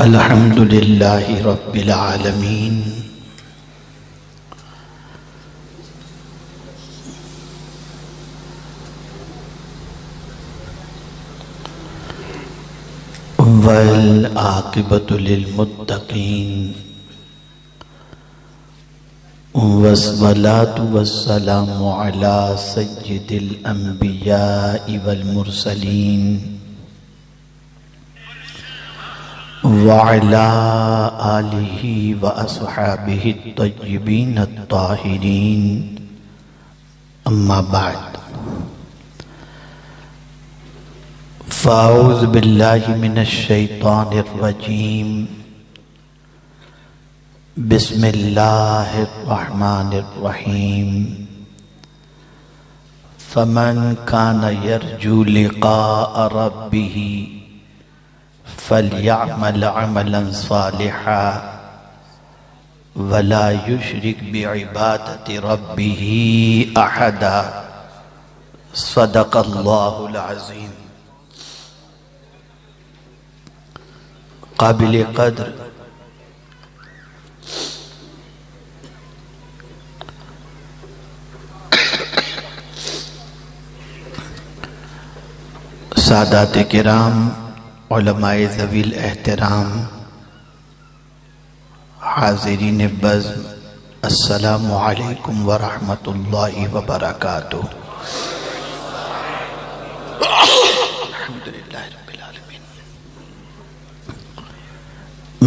الحمد للہ رب العالمین والعاقبۃ للمتقین والصلاة والسلام علی سید الانبیاء والمرسلین وعلى آلہ واصحابہ الطیبین الطاہرین اما بعد فاعوذ باللہ من الشیطان الرجیم بسم اللہ الرحمن الرحیم فمن کان یرجو لقاء ربہ فَلْيَعْمَلْ عَمَلًا صَالِحًا وَلَا يُشْرِكْ بِعِبَادَةِ رَبِّهِ أَحَدًا صدق اللہ العظیم۔ قابل قدر سادات کرام، علماء ذوی الاحترام، حاضرین بزم، السلام علیکم ورحمۃ اللہ وبرکاتہ۔ الحمدللہ رب العالمین۔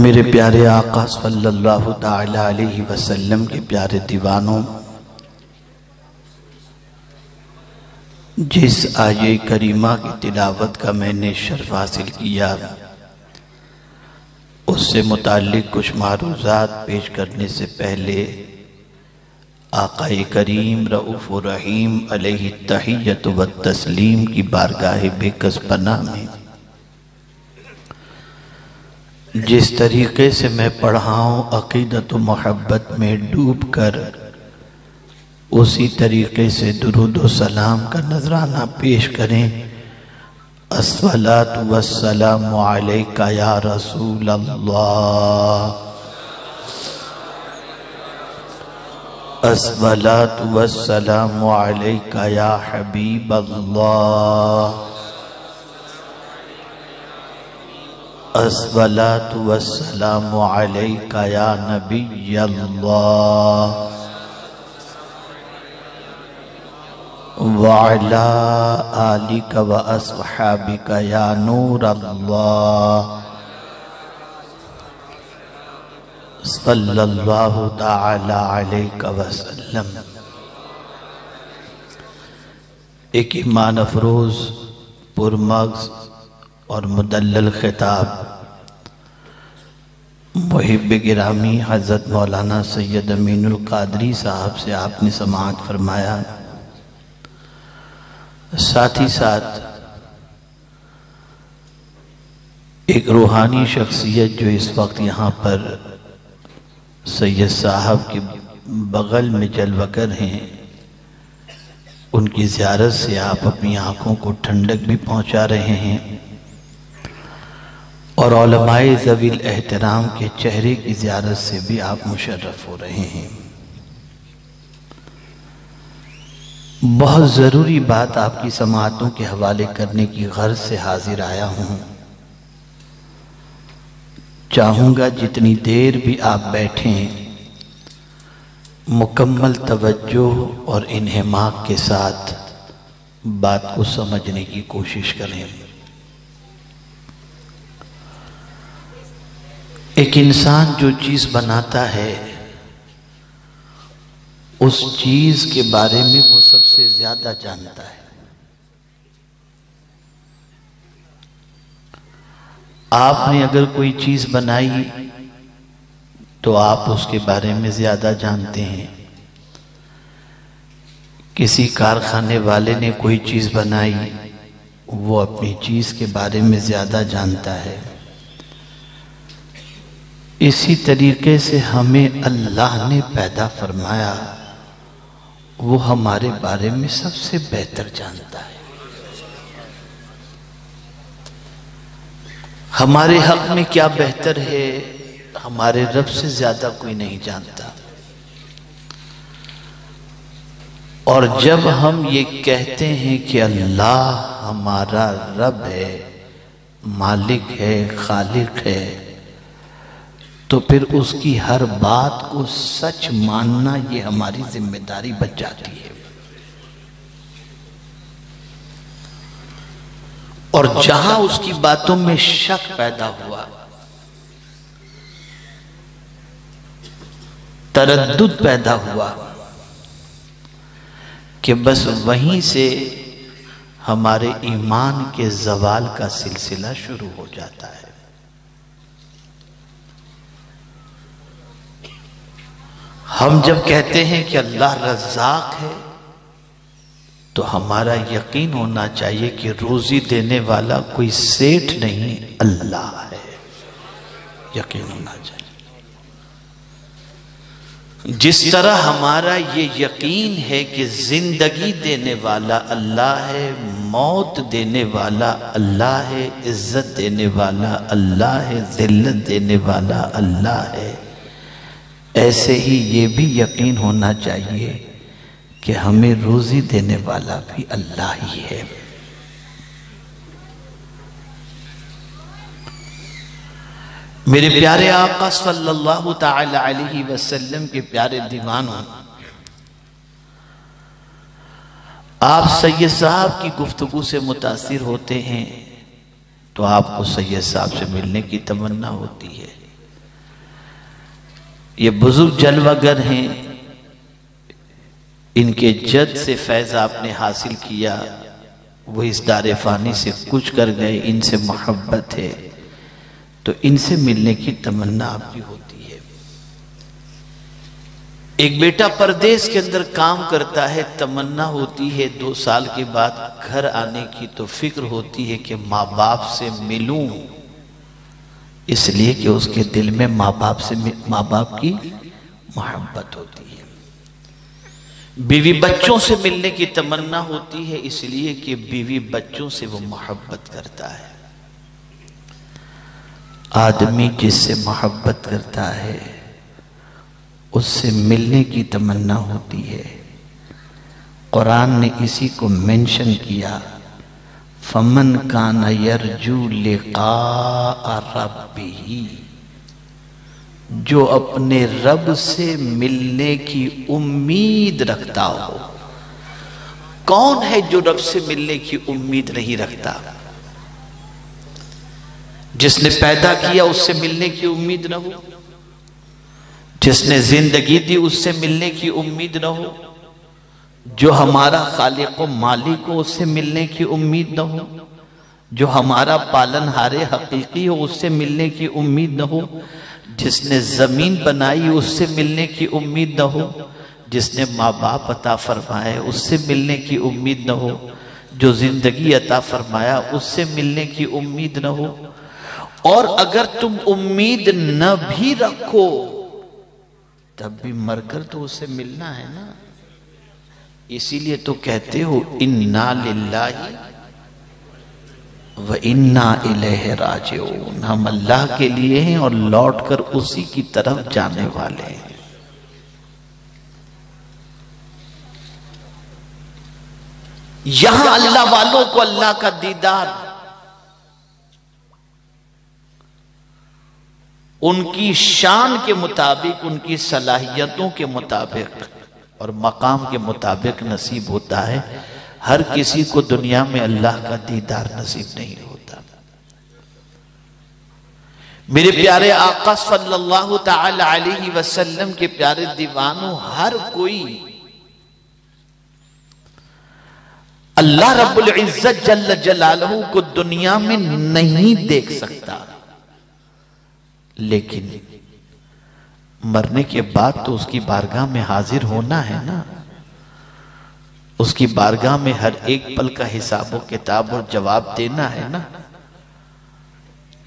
میرے پیارے آقا صلی اللہ تعالی علیہ وسلم کے پیارے دیوانوں، جس آیہ کریمہ کی تلاوت کا میں نے شرف حاصل کیا، اس سے متعلق کچھ معروضات پیش کرنے سے پہلے آقا کریم رؤوف الرحیم علیہ التحیۃ والتسلیم کی بارگاہ بے کس پناہ میں جس طریقے سے میں پڑھا ہوں عقیدت و محبت میں ڈوب کر اسی طریقے سے درود و سلام کا نذرانہ پیش کریں۔ الصلاۃ والسلام علیک یا رسول اللہ، الصلاۃ والسلام علیک یا حبیب اللہ، الصلاۃ والسلام علیک یا نبی اللہ، وعلى آلك وأصحابك يا نور اللہ، صلی اللہ تعالی علیہ وسلم۔ ایک ایمان افروز پرمغز اور مدلل خطاب محب گرامی حضرت مولانا سید امین القادری صاحب سے آپ نے سماعت فرمایا۔ ساتھ ہی ساتھ ایک روحانی شخصیت جو اس وقت یہاں پر سید صاحب کے بغل میں جلوہ گر ہیں، ان کی زیارت سے آپ اپنی آنکھوں کو ٹھنڈک بھی پہنچا رہے ہیں، اور علماء ذوی الاحترام کے چہرے کی زیارت سے بھی آپ مشرف ہو رہے ہیں۔ بہت ضروری بات آپ کی سماعتوں کے حوالے کرنے کی غرض سے حاضر آیا ہوں۔ چاہوں گا جتنی دیر بھی آپ بیٹھیں مکمل توجہ اور انہماک کے ساتھ بات کو سمجھنے کی کوشش کریں۔ ایک انسان جو چیز بناتا ہے اس چیز کے بارے میں وہ سب سے زیادہ جانتا ہے۔ آپ نے اگر کوئی چیز بنائی تو آپ اس کے بارے میں زیادہ جانتے ہیں۔ کسی کارخانے والے نے کوئی چیز بنائی، وہ اپنی چیز کے بارے میں زیادہ جانتا ہے۔ اسی طریقے سے ہمیں اللہ نے پیدا فرمایا، وہ ہمارے بارے میں سب سے بہتر جانتا ہے۔ ہمارے حق میں کیا بہتر ہے ہمارے رب سے زیادہ کوئی نہیں جانتا. اور جب ہم یہ کہتے ہیں کہ اللہ ہمارا رب ہے، مالک ہے، خالق ہے، تو پھر اس کی ہر بات کو سچ ماننا یہ ہماری ذمہ داری بن جاتی ہے. اور جہاں اس کی باتوں میں شک پیدا ہوا، تردد پیدا ہوا، کہ بس وہیں سے ہمارے ایمان کے زوال کا سلسلہ شروع ہو جاتا ہے. ہم جب کہتے ہیں کہ اللہ رزاق ہے تو ہمارا یقین ہونا چاہیے کہ روزی دینے والا کوئی سیٹھ نہیں، اللہ ہے. یقین ہونا چاہیے. جس طرح ہمارا یہ یقین ہے کہ زندگی دینے والا اللہ ہے، موت دینے والا اللہ ہے، عزت دینے والا اللہ ہے، ذلت دینے والا اللہ ہے، ایسے ہی یہ بھی یقین ہونا چاہیے کہ ہمیں روزی دینے والا بھی اللہ ہی ہے. میرے پیارے آقا صلی اللہ تعالی علیہ وسلم کے پیارے دیوانوں، آپ سید صاحب کی گفتگو سے متاثر ہوتے ہیں تو آپ کو سید صاحب سے ملنے کی تمنا ہوتی ہے. یہ بزرگ جلوہ گر ہیں، ان کے جد سے فیض آپ نے حاصل کیا، وہ اس دار فانی سے کچھ کر گئے، ان سے محبت ہے تو ان سے ملنے کی تمنا آپ کی ہوتی ہے. ایک بیٹا پردیس کے اندر کام کرتا ہے، تمنا ہوتی ہے 2 سال کے بعد گھر آنے کی، تو فکر ہوتی ہے کہ ماں باپ سے ملوں، اس لیے کہ اس کے دل میں ماں باپ کی محبت ہوتی ہے. بیوی بچوں سے ملنے کی تمنا ہوتی ہے، اس لیے کہ بیوی بچوں سے وہ محبت کرتا ہے. آدمی جس سے محبت کرتا ہے اس سے ملنے کی تمنا ہوتی ہے. قرآن نے اسی کو منشن کیا، فَمَنْ كَانَ يَرْجُو لِقَاءَ رَبِّهِ، جو اپنے رب سے ملنے کی امید رکھتا ہو. کون ہے جو رب سے ملنے کی امید نہیں رکھتا؟ جس نے پیدا کیا اس سے ملنے کی امید نہ ہو، جس نے زندگی دی اس سے ملنے کی امید نہ ہو، جو ہمارا خالق و مالک ہو اس سے ملنے کی امید نہ ہو، جو ہمارا پالن ہار حقیقی ہو اس سے ملنے کی امید نہ ہو، جس نے زمین بنائی اس سے ملنے کی امید نہ ہو، جس نے ماں باپ عطا فرمائے اس سے ملنے کی امید نہ ہو، جو زندگی عطا فرمایا اس سے ملنے کی امید نہ ہو. اور اگر تم امید نہ بھی رکھو تب بھی مر کر تو اس سے ملنا ہے نا. اسی لیے تو کہتے ہو اِنَّا لِلَّهِ وَإِنَّا إِلَيْهِ رَاجِعُونَ، ہم اللہ کے لیے ہیں اور لوٹ کر اسی کی طرف جانے والے ہیں. یہاں اللہ والوں کو اللہ کا دیدار ان کی شان کے مطابق، ان کی صلاحیتوں کے مطابق اور مقام کے مطابق نصیب ہوتا ہے. ہر کسی کو دنیا میں اللہ کا دیدار نصیب نہیں ہوتا. میرے پیارے آقا صلی اللہ تعالی علیہ وسلم کے پیارے دیوانوں، ہر کوئی اللہ رب العزت جل جلالہ کو دنیا میں نہیں دیکھ سکتا، لیکن مرنے کے بعد تو اس کی بارگاہ میں حاضر ہونا ہے نا. اس کی بارگاہ میں ہر ایک پل کا حساب و کتاب اور جواب دینا ہے نا.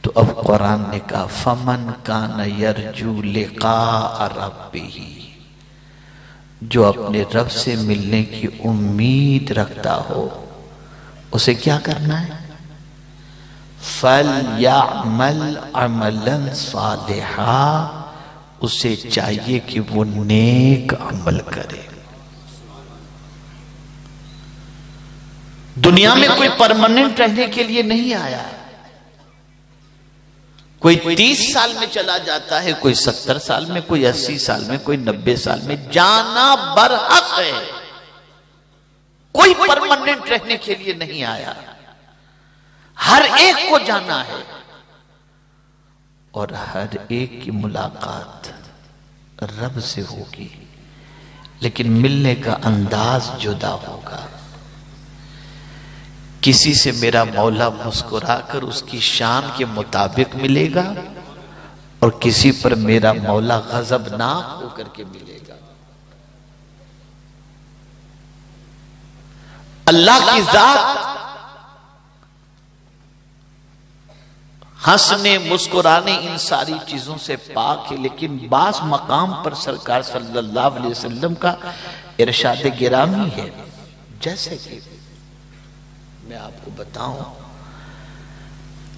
تو اب قرآن نے کہا فَمَنْ كَانَ يَرْجُو لِقَاءَ رَبِّهِ، جو اپنے رب سے ملنے کی امید رکھتا ہو اسے کیا کرنا ہے؟ فَلْيَعْمَلْ عَمَلًا صَالِحًا، اسے چاہیے کہ وہ نیک عمل کرے۔ دنیا میں کوئی پرماننٹ رہنے کے لیے نہیں آیا۔ کوئی 30 سال میں چلا جاتا ہے، کوئی 70 سال میں، کوئی 80 سال میں، کوئی 90 سال میں، جانا برحق ہے۔ کوئی پرماننٹ رہنے کے لیے نہیں آیا، ہر ایک کو جانا ہے، اور ہر ایک کی ملاقات رب سے ہوگی، لیکن ملنے کا انداز جدا ہوگا۔ کسی سے میرا مولا مسکرا کر اس کی شان کے مطابق ملے گا، اور کسی پر میرا مولا غضبناک ہو کر کے ملے گا۔ اللہ کی ذات ہنسنے مسکرانے ان ساری چیزوں سے پاک ہے، لیکن بعض مقام پر سرکار صلی اللہ علیہ وسلم کا ارشاد گرامی ہے۔ جیسے کہ میں آپ کو بتاؤں،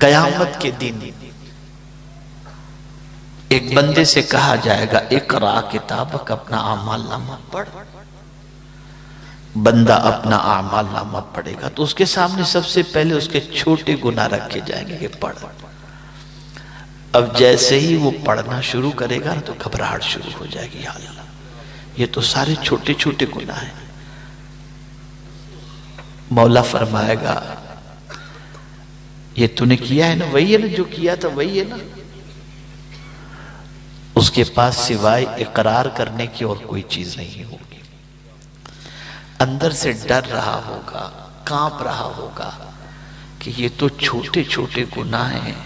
قیامت کے دن ایک بندے سے کہا جائے گا اقرا کتابک، اپنا اعمال نامہ پڑھ۔ بندہ اپنا اعمال نامہ پڑھے گا تو اس کے سامنے سب سے پہلے اس کے چھوٹے گناہ رکھے جائیں گے کہ پڑھ۔ اب جیسے ہی وہ پڑھنا شروع کرے گا تو گھبراہٹ شروع ہو جائے گی، یا اللہ یہ تو سارے چھوٹے چھوٹے گناہ ہیں۔ مولا فرمائے گا یہ تو نے کیا ہے نا، وہی ہے نا جو کیا تھا، وہی ہے نا۔ اس کے پاس سوائے اقرار کرنے کی اور کوئی چیز نہیں ہوگی۔ اندر سے ڈر رہا ہوگا، کانپ رہا ہوگا کہ یہ تو چھوٹے چھوٹے گناہ ہیں،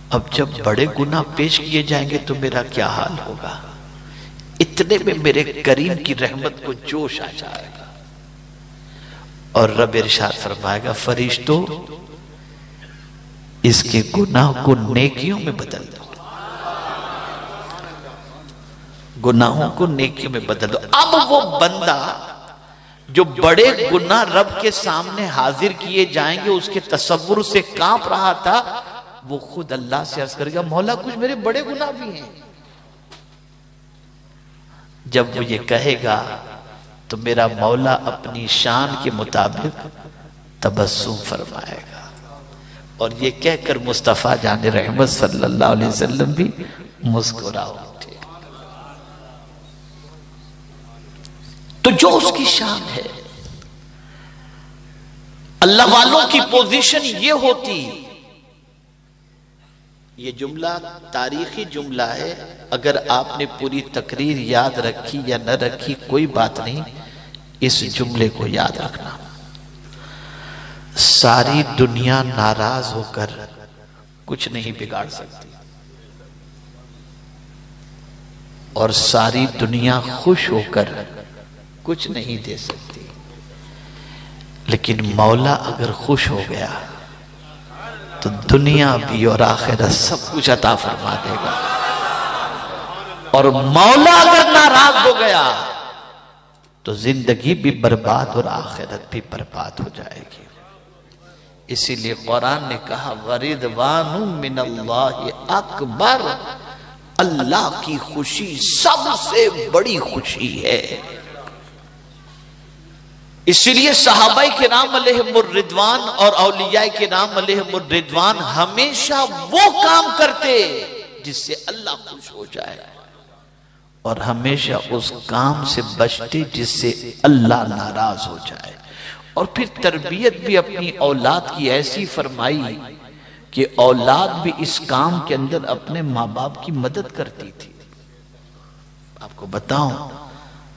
اب جب بڑے گناہ پیش کیے جائیں گے تو میرا کیا حال ہوگا۔ اتنے میں میرے کریم کی رحمت کو جوش آ جائے گا، اور رب ارشاد فرمائے گا فرشتوں اس کے گناہ کو نیکیوں میں بدل دو، گناہوں کو نیکیوں میں بدل دو۔ اب وہ بندہ جو بڑے گناہ رب کے سامنے حاضر کیے جائیں گے اس کے تصور سے کانپ رہا تھا، وہ خود اللہ سے عرض کرے گا مولا کچھ میرے بڑے گناہ بھی ہیں۔ جب وہ یہ کہے گا تو میرا مولا اپنی شان کے مطابق تبسم فرمائے گا، اور یہ کہہ کر مصطفیٰ جان رحمت صلی اللہ علیہ وسلم بھی مسکرا اٹھے۔ تو جو اس کی شان ہے، اللہ والوں کی پوزیشن یہ ہوتی۔ یہ جملہ تاریخی جملہ ہے، اگر آپ نے پوری تقریر یاد رکھی یا نہ رکھی کوئی بات نہیں، اس جملے کو یاد رکھنا۔ ساری دنیا ناراض ہو کر کچھ نہیں بگاڑ سکتی، اور ساری دنیا خوش ہو کر کچھ نہیں دے سکتی، لیکن مولا اگر خوش ہو گیا تو دنیا بھی اور آخرت سب کچھ عطا فرما دے گا، اور مولا اگر ناراض ہو گیا تو زندگی بھی برباد اور آخرت بھی برباد ہو جائے گی۔ اسی لیے قرآن نے کہا وَرِضْوَانٌ مِّنَ اللَّهِ اکبر، اللہ کی خوشی سب سے بڑی خوشی ہے۔ اسی لیے صحابہ کرام علیہم الرضوان اور اولیاء کرام علیہم الرضوان ہمیشہ وہ کام کرتے جس سے اللہ خوش ہو جائے، اور ہمیشہ اس کام سے بچتے جس سے اللہ ناراض ہو جائے۔ اور پھر تربیت بھی اپنی اولاد کی ایسی فرمائی کہ اولاد بھی اس کام کے اندر اپنے ماں باپ کی مدد کرتی تھی۔ آپ کو بتاؤں،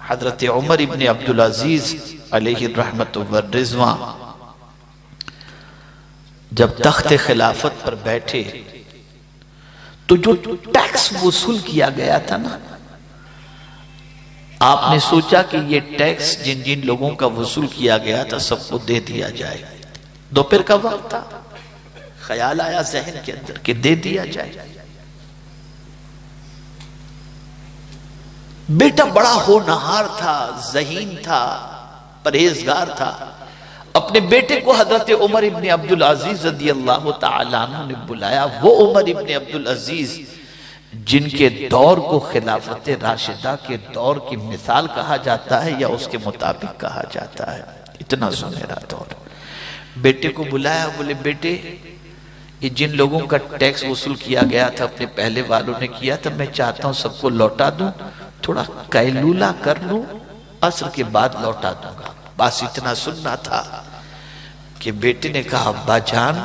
حضرت عمر ابن عبدالعزیز علیہ الرحمت والرضوان جب تخت خلافت پر بیٹھے تو جو ٹیکس وصول کیا گیا تھا نا، آپ نے سوچا کہ یہ ٹیکس جن جن لوگوں کا وصول کیا گیا تھا سب کو دے دیا جائے۔ دوپہر کا وقت تھا، خیال آیا ذہن کے اندر کہ دے دیا جائے۔ بیٹا بڑا ہونہار تھا، ذہین تھا، پرہیزگار تھا، اپنے بیٹے کو حضرت عمر ابن عبدالعزیز رضی اللہ تعالیٰ عنہ نے بلایا. وہ عمر ابن عبدالعزیز جن کے دور کو خلافت راشدہ کے دور کی مثال کہا جاتا ہے یا اس کے مطابق کہا جاتا ہے. اتنا سنہرا دور. بیٹے کو بلایا, بولے بیٹے یہ جن لوگوں کا ٹیکس وصول کیا گیا تھا اپنے پہلے والوں نے کیا تھا, میں چاہتا ہوں سب کو لوٹا دوں, تھوڑا قیلولہ کر لوں, عصر کے بعد لوٹا دوں گا. بس اتنا سننا تھا کہ بیٹے نے کہا ابا جان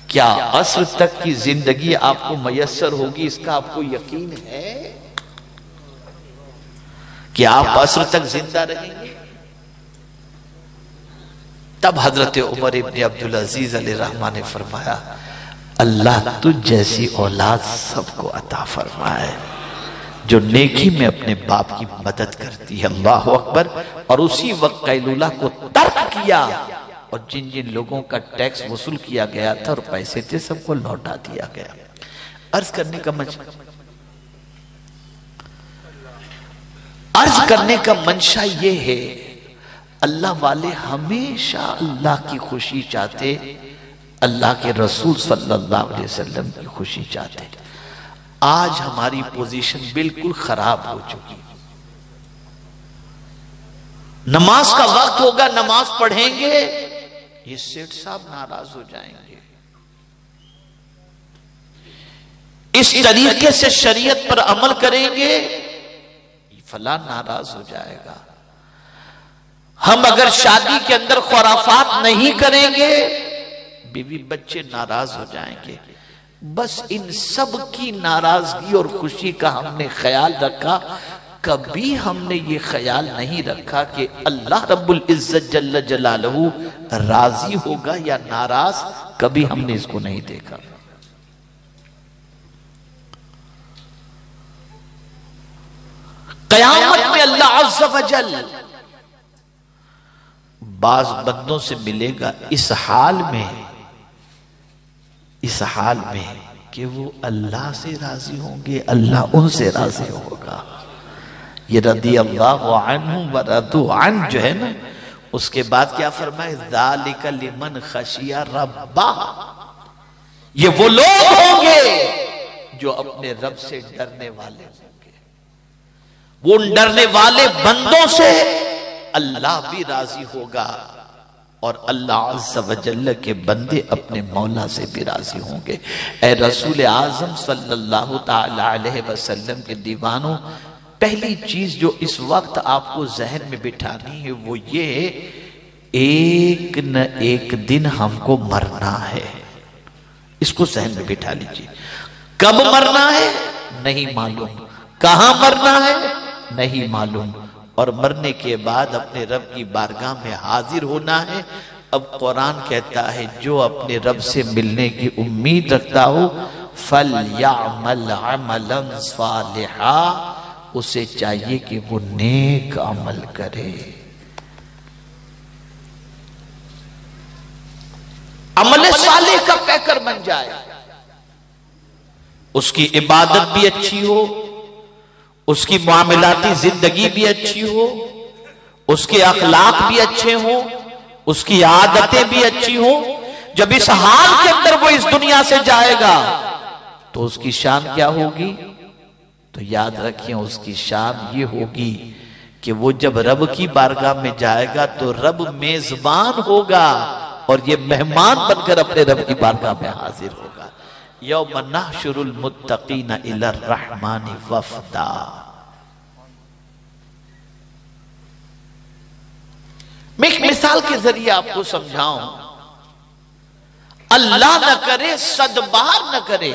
کیا عصر تک کی زندگی آپ کو میسر ہوگی, اس کا آپ کو یقین ہے کہ آپ عصر تک زندہ رہیں گے؟ تب حضرت عمر ابن عبدالعزیز علیہ الرحمہ نے فرمایا اللہ تجھ جیسی اولاد سب کو عطا فرمائے جو نیکی میں اپنے باپ کی مدد کرتی ہے. اللہ اکبر. اور اسی وقت قیلولہ کو ترک کیا اور جن جن لوگوں کا ٹیکس وصول کیا گیا تھا اور پیسے تھے سب کو لوٹا دیا گیا. عرض کرنے کا منشا یہ ہے, اللہ والے ہمیشہ اللہ کی خوشی چاہتے, اللہ کے رسول صلی اللہ علیہ وسلم کی خوشی چاہتے. آج ہماری پوزیشن بالکل خراب ہو چکی. نماز کا وقت ہوگا, نماز پڑھیں گے, یہ سیٹھ صاحب ناراض ہو جائیں گے. اس طریقے سے شریعت پر عمل کریں گے, فلاں ناراض ہو جائے گا. ہم اگر شادی کے اندر خرافات نہیں کریں گے, بیوی بچے ناراض ہو جائیں گے. بس ان سب کی ناراضگی اور خوشی کا ہم نے خیال رکھا. کبھی ہم نے یہ خیال نہیں رکھا کہ اللہ رب العزت جل جلالہ راضی ہوگا یا ناراض. کبھی ہم نے اس کو نہیں دیکھا. قیامت میں اللہ عز و جل بعض بندوں سے ملے گا اس حال میں کہ وہ اللہ سے راضی ہوں گے, اللہ ان سے راضی ہوگا. یہ رضی اللہ عنہ ورضوا عنہ جو ہے نا, اس کے بعد کیا فرمائے ذالک لمن خشی ربہ, یہ وہ لوگ ہوں گے جو اپنے رب سے ڈرنے والے ہوں گے. وہ ان ڈرنے والے بندوں سے اللہ بھی راضی ہوگا اور اللہ عز و جل کے بندے اپنے مولا سے بھی راضی ہوں گے. اے رسول اعظم صلی اللہ تعالی علیہ وسلم کے دیوانوں, پہلی چیز جو اس وقت آپ کو ذہن میں بٹھانی ہے وہ یہ, ایک نہ ایک دن ہم کو مرنا ہے. اس کو ذہن میں بٹھا لیجیے. کب مرنا ہے نہیں معلوم, کہاں مرنا ہے نہیں معلوم, اور مرنے کے بعد اپنے رب کی بارگاہ میں حاضر ہونا ہے. اب قرآن کہتا ہے جو اپنے رب سے ملنے کی امید رکھتا ہو فَلْيَعْمَلْ عَمَلًا صَالِحًا, اسے چاہیے کہ وہ نیک عمل کرے. عمل صالح کا پیکر بن جائے, اس کی عبادت بھی اچھی ہو, اس کی معاملاتی زندگی بھی اچھی ہو, اس کے اخلاق بھی اچھے ہوں, اس کی عادتیں بھی اچھی ہوں. جب اس حال کے اندر وہ اس دنیا سے جائے گا تو اس کی شان کیا ہوگی؟ تو یاد رکھیں اس کی شان یہ ہوگی کہ وہ جب رب کی بارگاہ میں جائے گا تو رب میزبان ہوگا اور یہ مہمان بن کر اپنے رب کی بارگاہ میں حاضر ہوگا. یوم نحشر المتقین الی الرحمن وفدا. میں ایک مثال کے ذریعے آپ کو سمجھاؤں. اللہ نہ کرے, صد بار نہ کرے,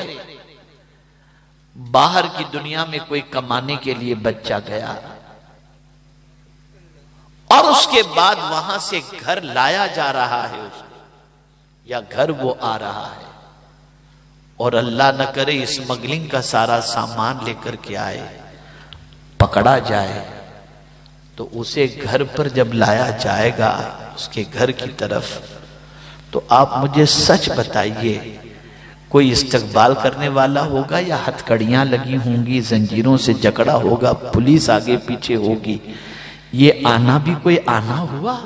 باہر کی دنیا میں کوئی کمانے کے لیے بچہ گیا اور اس کے بعد وہاں سے گھر لایا جا رہا ہے اس کو, یا گھر وہ آ رہا ہے, اور اللہ نہ کرے اسمگلنگ کا سارا سامان لے کر کے آئے, پکڑا جائے, تو اسے گھر پر جب لایا جائے گا اس کے گھر کی طرف, تو آپ مجھے سچ بتائیے کوئی استقبال کرنے والا ہوگا یا ہتھکڑیاں لگی ہوں گی, زنجیروں سے جکڑا ہوگا, پولیس آگے پیچھے ہوگی؟ یہ آنا بھی کوئی آنا ہوا؟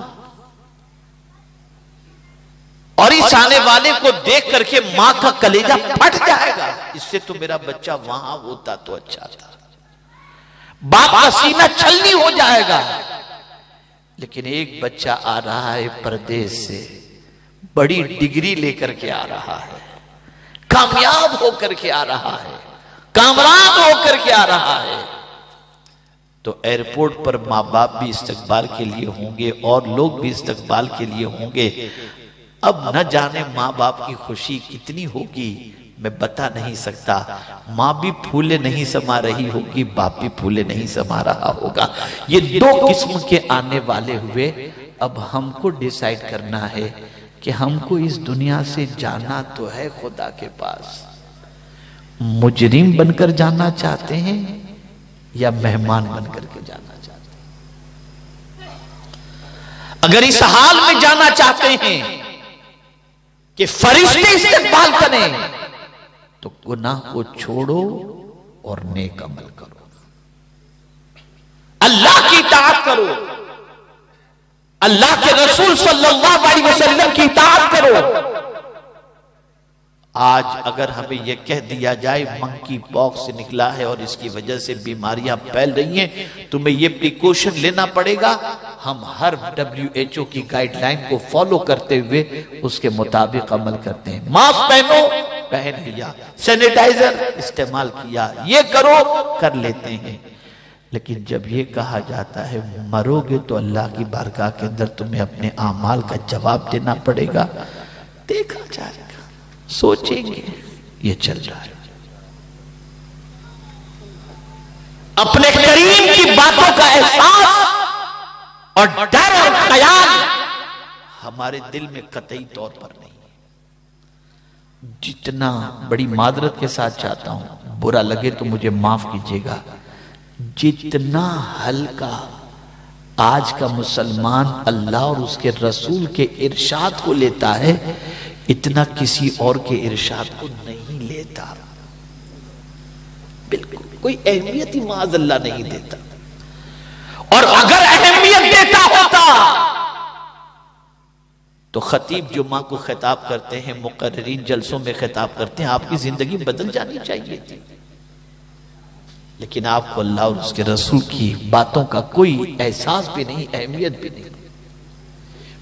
اور اس آنے والے کو دیکھ کر کے ماں کا کلیجہ پھٹ جائے گا، اس سے تو میرا بچہ وہاں ہوتا تو اچھا تھا، باپ کا سینہ چھلنی ہو جائے گا۔ لیکن ایک بچہ آ رہا ہے پردیس سے، بڑی ڈگری لے کر کے آ رہا ہے، کامیاب ہو کر کے آ رہا ہے، کامران ہو کر کے آ رہا ہے، تو ایئرپورٹ پر ماں باپ بھی استقبال کے لیے ہوں گے اور لوگ بھی استقبال کے لیے ہوں گے۔ اب نہ جانے ماں باپ کی خوشی کتنی ہوگی میں بتا نہیں سکتا۔ ماں بھی پھولے نہیں سما رہی ہوگی، باپ بھی پھولے نہیں سما رہا ہوگا۔ یہ دو قسم کے آنے والے ہوئے۔ اب ہم کو ڈیسائیڈ کرنا ہے کہ ہم کو اس دنیا سے جانا تو ہے خدا کے پاس، مجرم بن کر جانا چاہتے ہیں یا مہمان بن کر کے جانا چاہتے ہیں؟ اگر اس حال میں جانا چاہتے ہیں کہ فرشتے استقبال کریں تو گناہ کو چھوڑو اور نیک عمل کرو، اللہ کی اطاعت کرو، اللہ کے رسول صلی اللہ علیہ وسلم کی اطاعت کرو۔ آج اگر ہمیں یہ کہہ دیا جائے منکی پاکس سے نکلا ہے اور اس کی وجہ سے بیماریاں پھیل رہی ہیں، تمہیں یہ پریکوشن لینا پڑے گا، ہم ہر WHO کی گائیڈ لائن کو فالو کرتے ہوئے اس کے مطابق عمل کرتے ہیں۔ ماسک پہنو، پہن لیا، سینیٹائزر استعمال کیا، یہ کرو، کر لیتے ہیں۔ لیکن جب یہ کہا جاتا ہے مرو گے تو اللہ کی بارگاہ کے اندر تمہیں اپنے اعمال کا جواب دینا پڑے گا، دیکھا جائے گا، سوچیں گے، یہ چل رہا ہے۔ اپنے کریم کی باتوں کا احساس اور ڈر اور خیال ہمارے دل میں قطعی طور پر نہیں ہے۔ جتنا بڑی معذرت کے ساتھ چاہتا ہوں، برا لگے تو مجھے معاف کیجیے گا، جتنا ہلکا آج کا مسلمان اللہ اور اس کے رسول کے ارشاد کو لیتا ہے، اتنا کسی اور کے ارشاد کو نہیں لیتا، بالکل کوئی اہمیت ہی معاذ اللہ نہیں دیتا۔ اور اگر اہمیت دیتا ہوتا تو خطیب جمعہ کو خطاب کرتے ہیں، مقررین جلسوں میں خطاب کرتے ہیں، آپ کی زندگی بدل جانی چاہیے تھی، لیکن آپ کو اللہ اور اس کے رسول کی باتوں کا کوئی احساس بھی نہیں، اہمیت بھی نہیں۔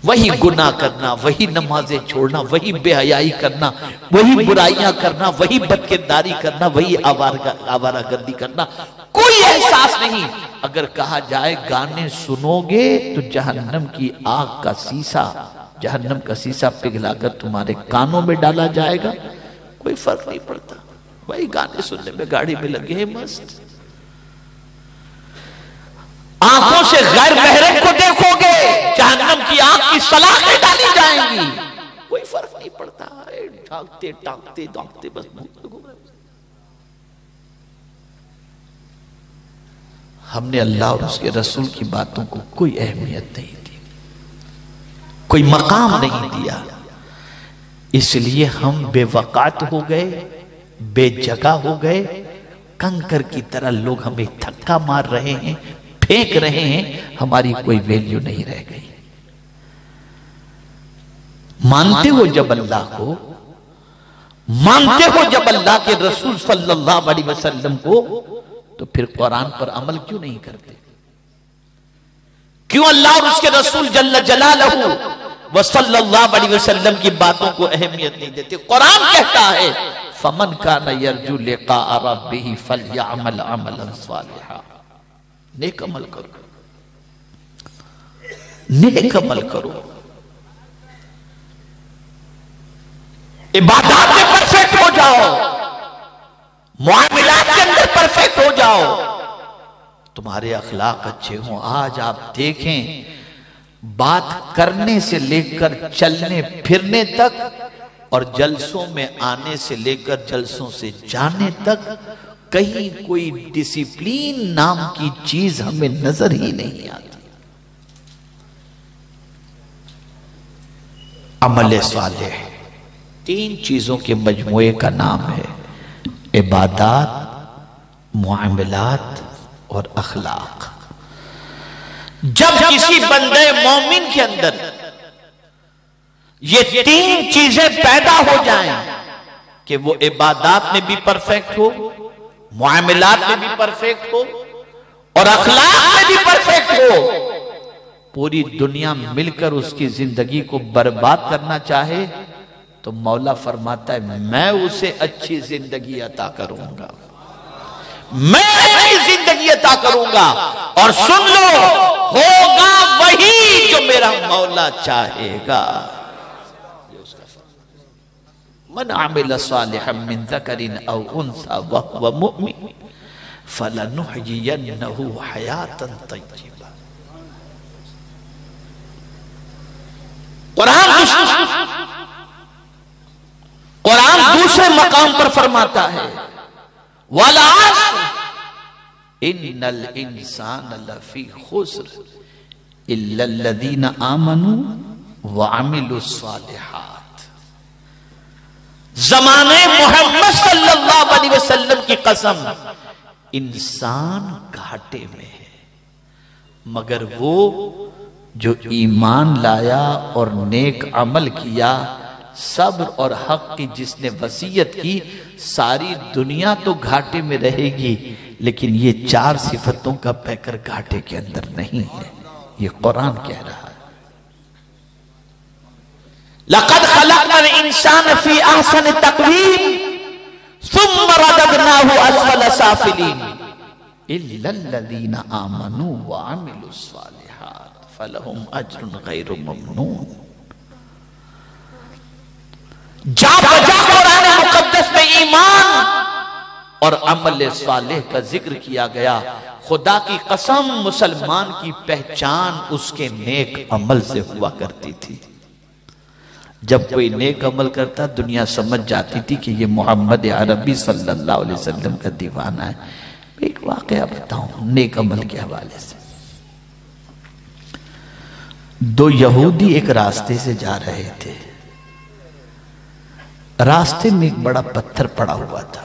وہی گناہ کرنا، وہی نمازیں چھوڑنا، وہی بے حیائی کرنا، وہی برائیاں کرنا، وہی بدکرداری کرنا، وہی آوارہ گردی کرنا، کوئی احساس نہیں۔ اگر کہا جائے گانے سنو گے تو جہنم کی آگ کا سیسا، جہنم کا سیسا پگھلا کر تمہارے کانوں میں ڈالا جائے گا، کوئی فرق نہیں پڑتا، وہی گانے سننے میں گاڑی میں لگے ہیں مست۔ آنکھوں سے غیر محرم کو دیکھو گے، جہنم کی آنکھ کی سلاخیں ڈالی جائیں گی، کوئی فرق نہیں پڑتا، ڈھانکتے ڈھانکتے ڈھانکتے بس گھوم رہے۔ ہم نے اللہ اور اس کے رسول کی باتوں کو کوئی اہمیت نہیں دی، کوئی مقام نہیں دیا، اس لیے ہم بے وقات ہو گئے، بے جگہ ہو گئے، کنکر کی طرح لوگ ہمیں دھکا مار رہے ہیں، پھینک رہے ہیں، ہماری کوئی ویلیو نہیں رہ گئی۔ مانتے ہو جب اللہ کو، مانتے ہو جب اللہ کے رسول صلی اللہ علیہ وسلم کو، تو پھر قرآن پر عمل کیوں نہیں کرتے؟ کیوں اللہ اور اس کے رسول جل جلالہ و صلی اللہ علیہ وسلم کی باتوں کو اہمیت نہیں دیتے؟ قرآن کہتا ہے فَمَنْ كَانَ يَرْجُو لِقَاءَ رَبِّهِ فَلْيَعْمَلْ عَمَلًا صَالِحًا۔ نیک عمل کرو، نیک عمل کرو، عبادات میں پرفیکٹ ہو جاؤ، معاملات کے اندر پرفیکٹ ہو جاؤ، تمہارے اخلاق اچھے ہوں۔ آج آپ دیکھیں بات کرنے سے لے کر چلنے پھرنے تک اور جلسوں میں آنے سے لے کر جلسوں سے جانے تک کہیں کوئی ڈسپلین نام کی چیز ہمیں نظر ہی نہیں آتی۔ عمل صالح تین چیزوں کے مجموعے کا نام ہے، عبادات، معاملات اور اخلاق۔ جب کسی بندے مومن کے اندر یہ تین چیزیں پیدا ہو جائیں کہ وہ عبادات میں بھی پرفیکٹ ہو، معاملات میں بھی پرفیکٹ ہو اور اخلاق میں بھی پرفیکٹ ہو، پوری دنیا مل کر اس کی زندگی کو برباد کرنا چاہے تو مولا فرماتا ہے میں اسے اچھی زندگی عطا کروں گا، میں اچھی زندگی عطا کروں گا، اور سن لو ہوگا وہی جو میرا مولا چاہے گا۔ من عمل صالحا من ذکر او انثى وهو مؤمن فلنحيينه حیاتا طیبہ۔ قرآن دوسرے مقام پر فرماتا ہے وَالْعَصْرِ إِنَّ الْإِنسَانَ لَفِي خُسْرٍ إِلَّا الَّذِينَ آمَنُوا وَعَمِلُوا الصَّالِحَاتِ۔ زمانے محمد صلی اللہ علیہ وسلم کی قسم، انسان گھاٹے میں ہے مگر وہ جو ایمان لایا اور نیک عمل کیا، صبر اور حق کی جس نے وصیت کی، ساری دنیا تو گھاٹے میں رہے گی لیکن یہ چار صفتوں کا پیکر گھاٹے کے اندر نہیں ہے۔ یہ قرآن کہہ رہا ہے لَقَدْ خَلَقْنَا الْإِنسَانَ فِي أَحْسَنِ تَقْوِيمٍ ثُمَّ رَدَدْنَاهُ أَسْفَلَ سَافِلِينَ إِلَّا الَّذِينَ آمَنُوا وَعَمِلُوا الصَّالِحَاتِ فَلَهُمْ أَجْرٌ غَيْرُ مَمْنُونٍ۔ جا بجا قرآن مقدس میں ایمان اور عمل صالح کا ذکر کیا گیا۔ خدا کی قسم مسلمان کی پہچان اس کے نیک عمل سے ہوا کرتی تھی۔ جب کوئی نیک عمل کرتا دنیا سمجھ جاتی تھی کہ یہ محمد عربی صلی اللہ علیہ وسلم کا دیوانہ ہے۔ ایک واقعہ بتاؤں نیک عمل کے حوالے سے۔ دو یہودی ایک راستے سے جا رہے تھے، راستے میں ایک بڑا پتھر پڑا ہوا تھا۔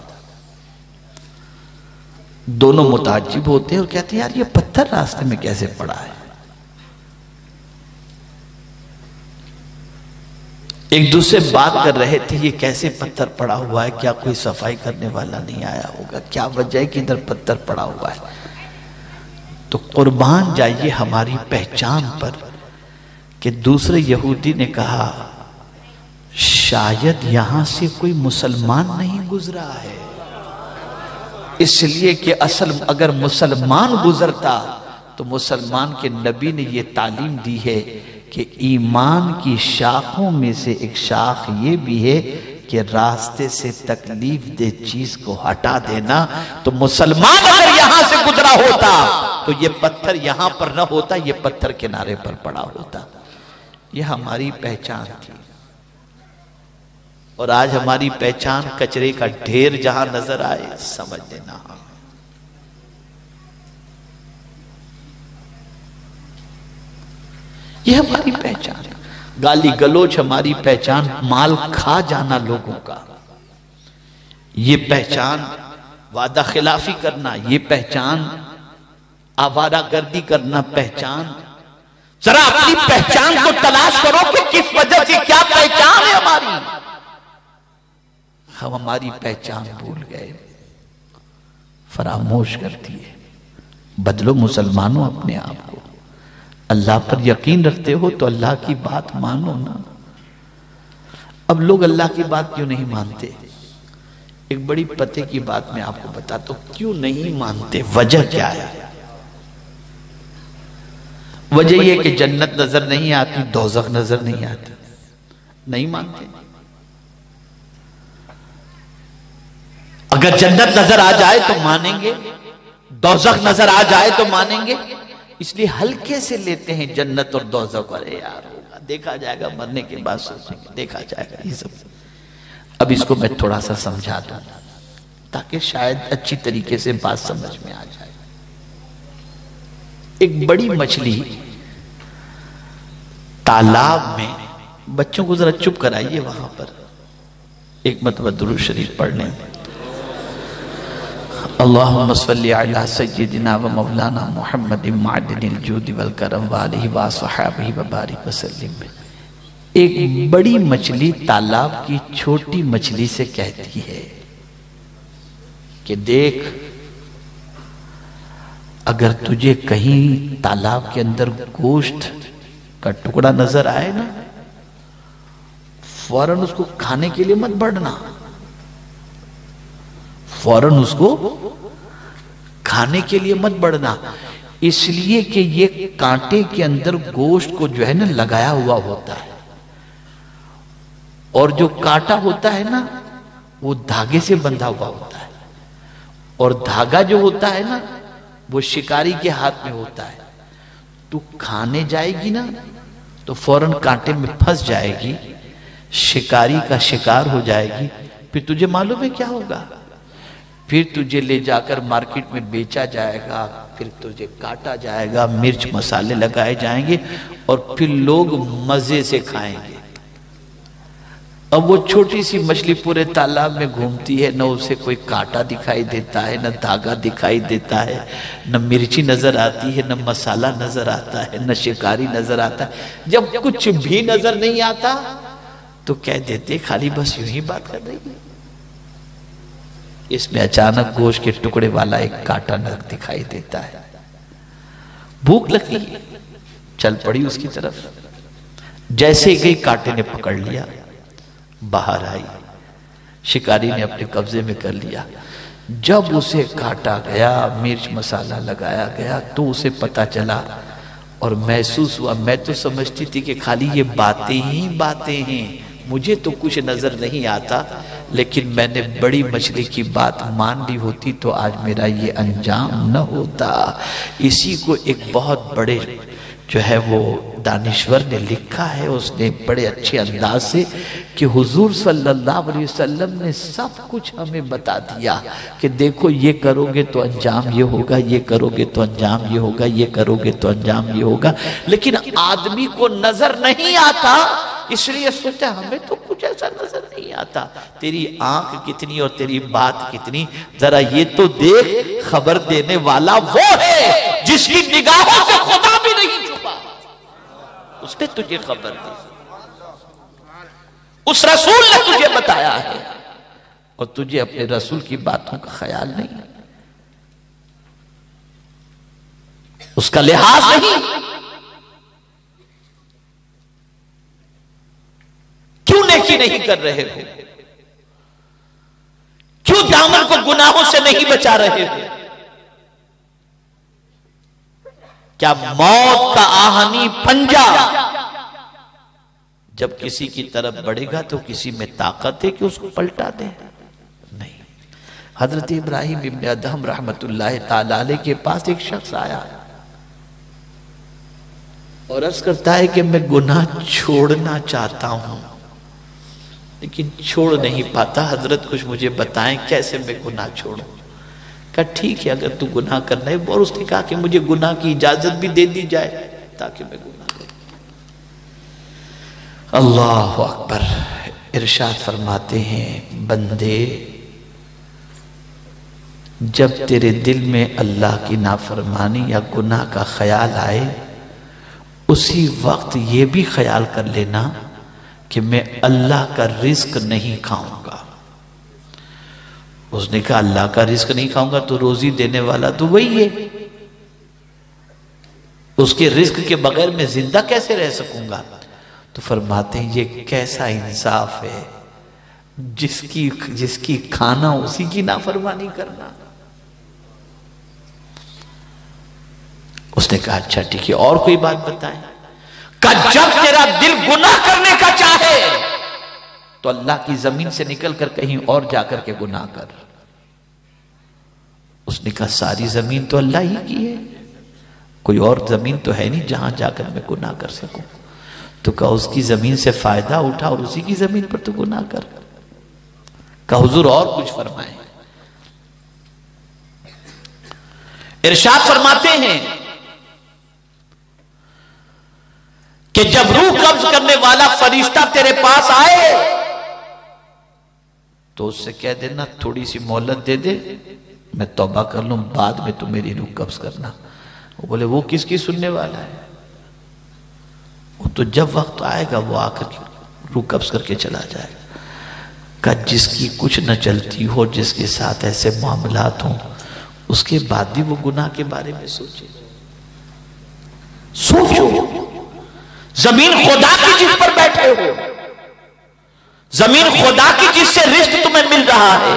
دونوں متعجب ہوتے ہیں اور کہتے ہیں یار یہ پتھر راستے میں کیسے پڑا ہے؟ ایک دوسرے بات کر رہے تھے یہ کیسے پتھر پڑا ہوا ہے، کیا کوئی صفائی کرنے والا نہیں آیا ہوگا، کیا وجہ ہے کہ ادھر پتھر پڑا ہوا ہے؟ تو قربان جائیے ہماری پہچان پر کہ دوسرے یہودی نے کہا شاید یہاں سے کوئی مسلمان نہیں گزرا ہے، اس لیے کہ اصل اگر مسلمان گزرتا تو مسلمان کے نبی نے یہ تعلیم دی ہے کہ ایمان کی شاخوں میں سے ایک شاخ یہ بھی ہے کہ راستے سے تکلیف دہ چیز کو ہٹا دینا۔ تو مسلمان اگر یہاں سے گزرا ہوتا تو یہ پتھر یہاں پر نہ ہوتا، یہ پتھر کنارے پر پڑا ہوتا۔ یہ ہماری پہچان تھی، اور آج ہماری پہچان کچرے کا ڈھیر جہاں نظر آئے سمجھ لینا۔ یہ ہماری پہچان، گالی گلوچ ہماری پہچان، مال کھا جانا لوگوں کا یہ پہچان، وعدہ خلافی کرنا یہ پہچان، آوارہ گردی کرنا پہچان۔ ذرا اپنی پہچان کو تلاش کرو کہ کس وجہ سے کیا پہچان ہے ہماری۔ ہم ہماری پہچان بھول گئے، فراموش کر دیے۔ بدلو مسلمانوں اپنے آپ کو، اللہ پر یقین رکھتے ہو تو اللہ کی بات مانو نا۔ اب لوگ اللہ کی بات کیوں نہیں مانتے؟ ایک بڑی پتے کی بات میں آپ کو بتاتا ہوں کیوں نہیں مانتے، وجہ کیا ہے؟ وجہ یہ کہ جنت نظر نہیں آتی، دوزخ نظر نہیں آتی، نہیں مانتے۔ اگر جنت نظر آ جائے تو مانیں گے، دوزخ نظر آ جائے تو مانیں گے، اس لیے ہلکے سے لیتے ہیں جنت اور دوزخ۔ ارے یار ہوگا، دیکھا جائے گا، مرنے کے بعد سوچیں گے، دیکھا جائے گا، یہ سب۔ اب اس کو میں تھوڑا سا سمجھا دوں تاکہ شاید اچھی طریقے سے بات سمجھ میں آ جائے۔ ایک بڑی مچھلی تالاب میں، بچوں کو ذرا چپ کرائیے وہاں پر، ایک مرتبہ درود شریف پڑھنے میں۔ اللہم صلی علی سیدنا و مولانا محمد معدن الجود والکرم وآلہ وصحبہ وبارک وسلم۔ ایک بڑی مچھلی تالاب کی چھوٹی مچھلی سے کہتی ہے کہ دیکھ، اگر تجھے کہیں تالاب کے اندر گوشت کا ٹکڑا نظر آئے نا، فوراً اس کو کھانے کے لیے مت بڑھنا، فوراً اس کو کھانے کے لیے مت بڑھنا، اس لیے کہ یہ کانٹے کے اندر گوشت کو جو ہے نا لگایا ہوا ہوتا ہے، اور جو کانٹا ہوتا ہے نا وہ دھاگے سے بندھا ہوا ہوتا ہے، اور دھاگا جو ہوتا ہے نا وہ شکاری کے ہاتھ میں ہوتا ہے۔ تو کھانے جائے گی نا تو فوراً کانٹے میں پھنس جائے گی، شکاری کا شکار ہو جائے گی، پھر تجھے معلوم ہے کیا ہوگا؟ پھر تجھے لے جا کر مارکیٹ میں بیچا جائے گا، پھر تجھے کاٹا جائے گا، مرچ مسالے لگائے جائیں گے، اور پھر لوگ مزے سے کھائیں گے۔ اب وہ چھوٹی سی مچھلی پورے تالاب میں گھومتی ہے، نہ اسے کوئی کانٹا دکھائی دیتا ہے، نہ دھاگا دکھائی دیتا ہے، نہ مرچی نظر آتی ہے، نہ مسالہ نظر آتا ہے، نہ شکاری نظر آتا ہے۔ جب کچھ بھی نظر نہیں آتا تو کہہ دیتے خالی بس یوں ہی بات کر رہی ہے۔ اس میں اچانک گوشت کے ٹکڑے والا ایک کانٹا دکھائی دیتا ہے، بھوک لگی، چل پڑی اس کی طرف، جیسے گئی کانٹے نے پکڑ لیا، باہر آئی، شکاری نے اپنے قبضے میں کر لیا۔ جب اسے کاٹا گیا، مرچ مسالہ لگایا گیا تو اسے پتا چلا اور محسوس ہوا، میں تو سمجھتی تھی کہ خالی یہ باتیں ہی باتیں ہیں، مجھے تو کچھ نظر نہیں آتا، لیکن میں نے بڑی مچھلی کی بات مان لی ہوتی تو آج میرا یہ انجام نہ ہوتا۔ اسی کو ایک بہت بڑے جو ہے وہ دانشور نے لکھا ہے، اس نے بڑے اچھے انداز سے، کہ حضور صلی اللہ علیہ وسلم نے سب کچھ ہمیں بتا دیا کہ دیکھو یہ کرو گے تو انجام یہ ہوگا، یہ کرو گے تو انجام یہ ہوگا، یہ کرو گے تو انجام یہ ہوگا، لیکن آدمی کو نظر نہیں آتا، اس لیے سوچا ہمیں تو کچھ ایسا نظر نہیں آتا۔ تیری آنکھ کتنی اور تیری بات کتنی، ذرا یہ تو دیکھ، خبر دینے والا وہ ہے جس کی نگاہوں سے خدا بھی نہیں چھپا، اس نے تجھے خبر دی، اس رسول نے تجھے بتایا ہے، اور تجھے اپنے رسول کی باتوں کا خیال نہیں، اس کا لحاظ نہیں۔ کیوں نیکی نہیں کر رہے ہو؟ کیوں دامن کو گناہوں سے نہیں بچا رہے ہو؟ کیا موت کا آہنی پنجہ جب کسی کی طرف بڑھے گا تو کسی میں طاقت ہے کہ اس کو پلٹا دے؟ نہیں۔ حضرت ابراہیم ابن ادہم رحمت اللہ تعالی علیہ کے پاس ایک شخص آیا اور عرض کرتا ہے کہ میں گناہ چھوڑنا چاہتا ہوں لیکن چھوڑ نہیں پاتا، حضرت کچھ مجھے بتائیں کیسے میں گناہ چھوڑوں؟ کہا ٹھیک ہے اگر تو گناہ کرنا ہے، اور اس نے کہا کہ مجھے گناہ کی اجازت بھی دے دی جائے تاکہ میں گناہ کروں۔ اللہ اکبر۔ ارشاد فرماتے ہیں بندے، جب تیرے دل میں اللہ کی نافرمانی یا گناہ کا خیال آئے، اسی وقت یہ بھی خیال کر لینا کہ میں اللہ کا رزق نہیں کھاؤں گا۔ اس نے کہا اللہ کا رزق نہیں کھاؤں گا تو روزی دینے والا تو وہی ہے، اس کے رزق کے بغیر میں زندہ کیسے رہ سکوں گا؟ تو فرماتے ہیں یہ کیسا انصاف ہے، جس کی کھانا اسی کی نافرمانی کرنا۔ اس نے کہا اچھا ٹھیک ہے اور کوئی بات بتائیں؟ کہ جب تیرا دل گناہ کرنے کا چاہے تو اللہ کی زمین سے نکل کر کہیں اور جا کر کے گناہ کر۔ اس نے کہا ساری زمین تو اللہ ہی کی ہے، کوئی اور زمین تو ہے نہیں جہاں جا کر میں گناہ کر سکوں۔ تو کہا اس کی زمین سے فائدہ اٹھا اور اسی کی زمین پر تو گناہ کر۔ کہا حضور اور کچھ فرمائیں۔ ارشاد فرماتے ہیں کہ جب روح قبض کرنے والا فرشتہ تیرے پاس آئے تو اس سے کہہ دینا تھوڑی سی مہلت دے دے، میں توبہ کر لوں، بعد میں تو میری روح قبض کرنا۔ وہ بولے وہ کس کی سننے والا ہے؟ وہ تو جب وقت آئے گا وہ آ کر روح قبض کر کے چلا جائے گا۔ کہ جس کی کچھ نہ چلتی ہو، جس کے ساتھ ایسے معاملات ہوں، اس کے بعد بھی وہ گناہ کے بارے میں سوچے۔ سوچو، زمین خدا کی جس پر بیٹھے ہو، زمین خدا کی جس سے رزق تمہیں مل رہا ہے،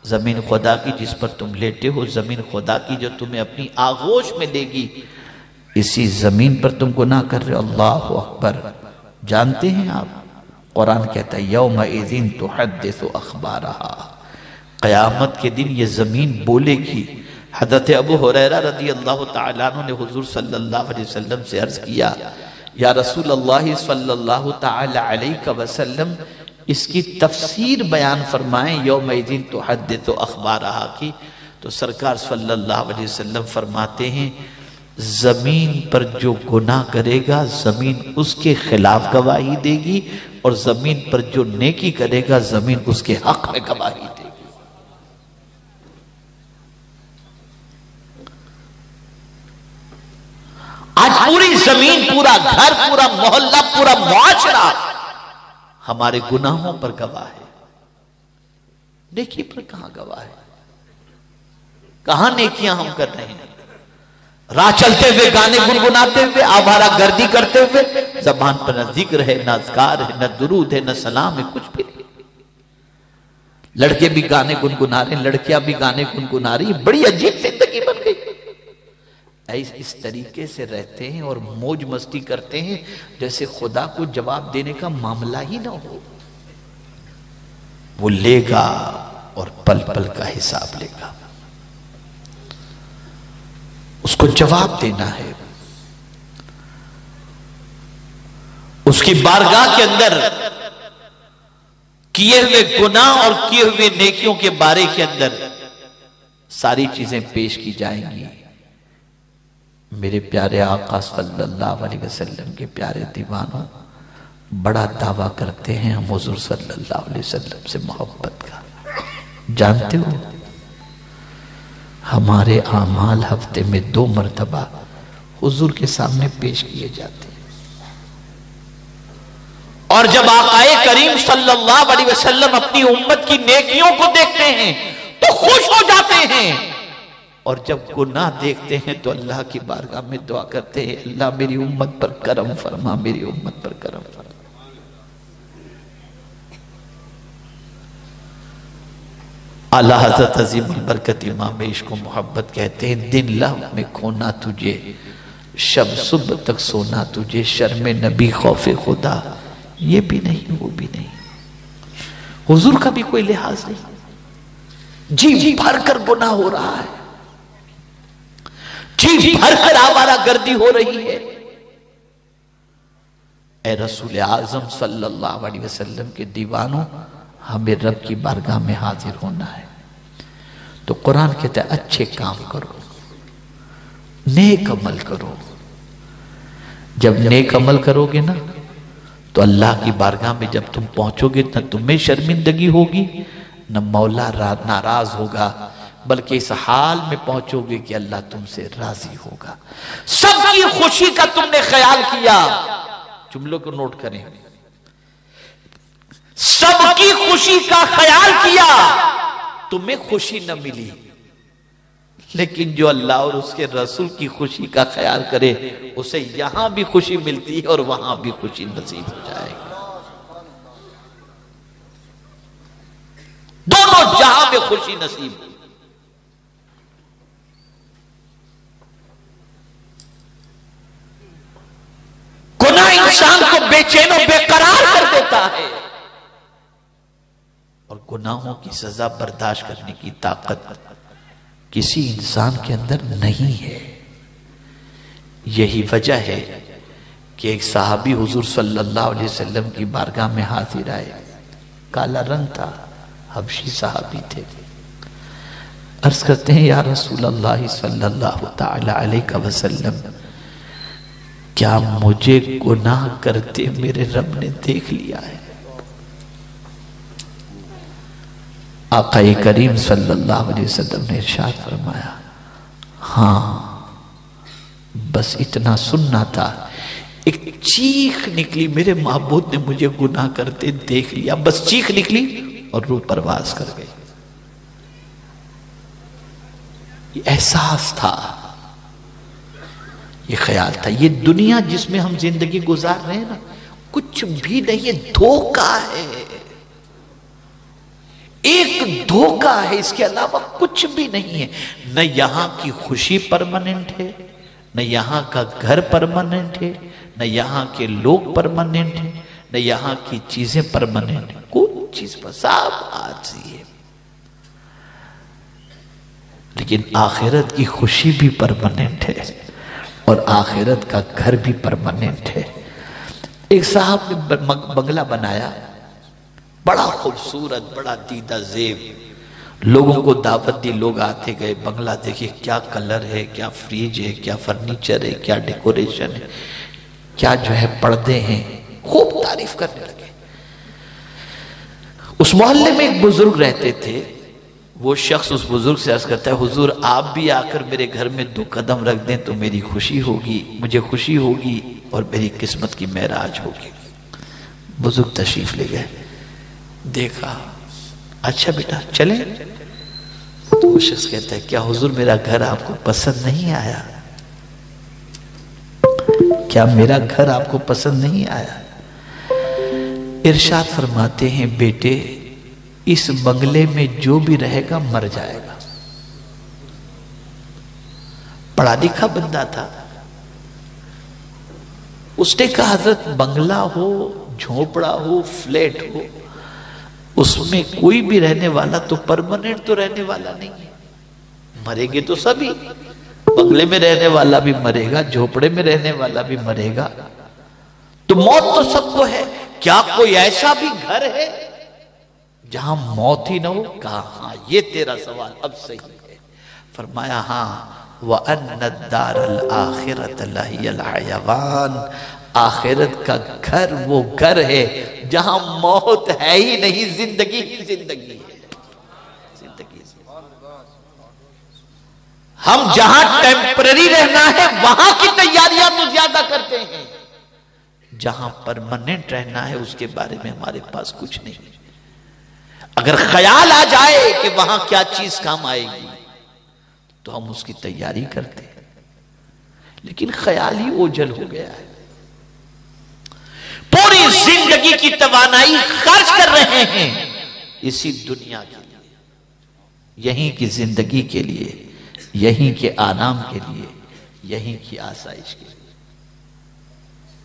زمین خدا کی جس پر تم لیٹے ہو، زمین خدا کی جو تمہیں اپنی آغوش میں دے گی، اسی زمین پر تم گناہ کر رہے ہو۔ اللہ اکبر۔ جانتے ہیں آپ، قرآن کہتا ہے یومئذ تحدث اخبارہا، قیامت کے دن یہ زمین بولے گی۔ حضرت ابو ہریرہ رضی اللہ تعالیٰ عنہ نے حضور صلی اللہ علیہ وسلم سے عرض کیا، یا رسول اللہ صلی اللہ تعالیٰ علیہ وسلم، اس کی تفسیر بیان فرمائیں یومئذ تحدث اخبارہا کی۔ تو سرکار صلی اللہ علیہ وسلم فرماتے ہیں، زمین پر جو گناہ کرے گا زمین اس کے خلاف گواہی دے گی، اور زمین پر جو نیکی کرے گا زمین اس کے حق میں گواہی دے گی۔ آج پوری زمین، پورا گھر، پورا محلہ، پورا معاشرہ ہمارے گناہوں پر گواہ ہے، نیکی پر کہاں گواہ ہے؟ کہاں نیکیاں ہم کر رہے ہیں؟ راہ چلتے ہوئے گانے گنگناتے ہوئے، آوارہ گردی کرتے ہوئے، زبان پر نہ ذکر ہے، نہ اذکار ہے، نہ درود ہے، نہ سلام ہے، کچھ بھی نہیں۔ لڑکے بھی گانے گنگنا رہے ہیں، لڑکیاں بھی گانے گنگنا رہی ہیں، بڑی عجیب زندگی بن گئی۔ اس طریقے سے رہتے ہیں اور موج مستی کرتے ہیں جیسے خدا کو جواب دینے کا معاملہ ہی نہ ہو۔ وہ لے گا اور پل پل کا حساب لے گا، اس کو جواب دینا ہے۔ اس کی بارگاہ کے اندر کیے ہوئے گناہ اور کیے ہوئے نیکیوں کے بارے کے اندر ساری چیزیں پیش کی جائیں گی۔ میرے پیارے آقا صلی اللہ علیہ وسلم کے پیارے دیوانوں، بڑا دعویٰ کرتے ہیں ہم حضور صلی اللہ علیہ وسلم سے محبت کا۔ جانتے ہو ہمارے اعمال ہفتے میں 2 مرتبہ حضور کے سامنے پیش کیے جاتے ہیں، اور جب آقا کریم صلی اللہ علیہ وسلم اپنی امت کی نیکیوں کو دیکھتے ہیں تو خوش ہو جاتے ہیں، اور جب گناہ دیکھتے ہیں تو اللہ کی بارگاہ میں دعا کرتے ہیں، اللہ میری امت پر کرم فرما، میری امت پر کرم فرما۔ اعلیٰ حضرت عظیم البرکت امام عشق و محبت کہتے ہیں، دن لہو میں کھونا تجھے، شب صبح تک سونا تجھے، شرم نبی خوف خدا یہ بھی نہیں وہ بھی نہیں۔ حضور کا بھی کوئی لحاظ نہیں، جی بھر کر گناہ ہو رہا ہے، جی بھر کر آوارہ گردی ہو رہی ہے۔ اے رسول اعظم صلی اللہ علیہ وسلم کے دیوانوں، ہمیں رب کی بارگاہ میں حاضر ہونا ہے، تو قرآن کہتا ہے اچھے کام کرو، نیک عمل کرو۔ جب نیک عمل کرو گے نا تو اللہ کی بارگاہ میں جب تم پہنچو گے نہ تمہیں شرمندگی ہوگی، نہ مولا ناراض ہوگا، بلکہ اس حال میں پہنچو گے کہ اللہ تم سے راضی ہوگا۔ سب کی خوشی کا تم نے خیال کیا، جملوں کو نوٹ کریں، سب کی خوشی کا خیال کیا، تمہیں خوشی نہ ملی، لیکن جو اللہ اور اس کے رسول کی خوشی کا خیال کرے اسے یہاں بھی خوشی ملتی ہے اور وہاں بھی خوشی نصیب ہو جائے گی، دونوں جہاں میں خوشی نصیب۔ گناہ انسان کو بے چین و بے قرار کر دیتا ہے، اور گناہوں کی سزا برداشت کرنے کی طاقت کسی انسان کے اندر نہیں ہے۔ یہی وجہ ہے کہ ایک صحابی حضور صلی اللہ علیہ وسلم کی بارگاہ میں حاضر آئے، کالا رنگ تھا، حبشی صحابی تھے، عرض کرتے ہیں یا رسول اللہ صلی اللہ تعالی علیہ وسلم، کیا مجھے گناہ کرتے میرے رب نے دیکھ لیا ہے؟ آقا کریم صلی اللہ علیہ وسلم نے ارشاد فرمایا، ہاں بس اتنا سننا تھا، ایک چیخ نکلی، میرے معبود نے مجھے گناہ کرتے دیکھ لیا، بس چیخ نکلی اور روح پرواز کر گئی۔ یہ احساس تھا، یہ خیال تھا۔ یہ دنیا جس میں ہم زندگی گزار رہے ہیں نا، کچھ بھی نہیں، یہ دھوکہ ہے، ایک دھوکہ ہے، اس کے علاوہ کچھ بھی نہیں ہے۔ نہ یہاں کی خوشی پرماننٹ ہے، نہ یہاں کا گھر پرماننٹ ہے، نہ یہاں کے لوگ پرماننٹ ہیں، نہ یہاں کی چیزیں پرماننٹ ہیں، کوئی چیز پر سب عارضی ہے۔ لیکن آخرت کی خوشی بھی پرماننٹ ہے اور آخرت کا گھر بھی پرماننٹ ہے۔ ایک صاحب نے بنگلہ بنایا، بڑا خوبصورت، بڑا دیدہ زیب، لوگوں کو دعوت دی، لوگ آتے گئے، بنگلہ دیکھیں کیا کلر ہے، کیا فریج ہے، کیا فرنیچر ہے، کیا ڈیکوریشن ہے، کیا جو ہے پردے ہیں، خوب تعریف کرنے لگے۔ اس محلے میں ایک بزرگ رہتے تھے، وہ شخص اس بزرگ سے عرض کرتا ہے، حضور آپ بھی آ کر میرے گھر میں 2 قدم رکھ دیں تو میری خوشی ہوگی، مجھے خوشی ہوگی اور میری قسمت کی معراج ہوگی۔ بزرگ تشریف لے گئے، دیکھا، اچھا بیٹا چلیں؟ تو وہ شخص کہتا ہے، کیا حضور میرا گھر آپ کو پسند نہیں آیا؟ کیا میرا گھر آپ کو پسند نہیں آیا؟ ارشاد فرماتے ہیں، بیٹے اس بنگلے میں جو بھی رہے گا مر جائے گا۔ پڑھا لکھا بندہ تھا، اس نے کہا حضرت بنگلہ ہو، جھونپڑا ہو، فلیٹ ہو، اس میں کوئی بھی رہنے والا تو پرماننٹ تو رہنے والا نہیں ہے، مرے گے تو سبھی، بنگلے میں رہنے والا بھی مرے گا، جھونپڑے میں رہنے والا بھی مرے گا، تو موت تو سب کو ہے، کیا کوئی ایسا بھی گھر ہے جہاں موت ہی نہ ہو؟ کہا ہاں، یہ تیرا سوال اب صحیح ہے۔ فرمایا ہاں، وَأَنَّ الدَّارَ الْآخِرَةَ لَهِيَ الْحَيَوَانِ، آخرت کا گھر وہ گھر ہے جہاں موت ہے ہی نہیں، زندگی ہی زندگی ہے، زندگی۔ ہم جہاں ٹیمپرری رہنا ہے وہاں کی تیاریاں تو زیادہ کرتے ہیں، جہاں پرماننٹ رہنا ہے اس کے بارے میں ہمارے پاس کچھ نہیں۔ اگر خیال آ جائے کہ وہاں کیا چیز کام آئے گی تو ہم اس کی تیاری کرتے ہیں، لیکن خیال ہی اوجھل ہو گیا ہے، پوری زندگی کی توانائی خرچ کر رہے ہیں اسی دنیا کے لیے، یہیں کی زندگی کے لیے، یہیں کے آرام کے لیے، یہیں کی آسائش کے لیے۔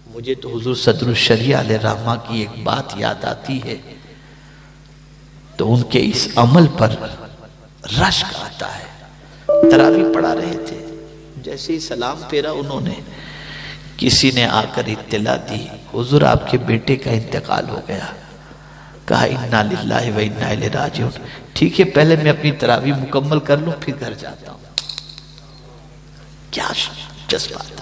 مجھے تو حضور صدر الشریعہ علیہ رحمہ کی ایک بات یاد آتی ہے، تو ان کے اس عمل پر رشک آتا ہے۔ تراویح پڑھا رہے تھے، جیسے ہی سلام پھیرا انہوں نے، کسی نے آ کر اطلاع دی، حضور آپ کے بیٹے کا انتقال ہو گیا۔ کہا انا للہ و انا الیہ راجعون، ٹھیک ہے پہلے میں اپنی تراویح مکمل کر لوں پھر گھر جاتا ہوں۔ کیا جذبات،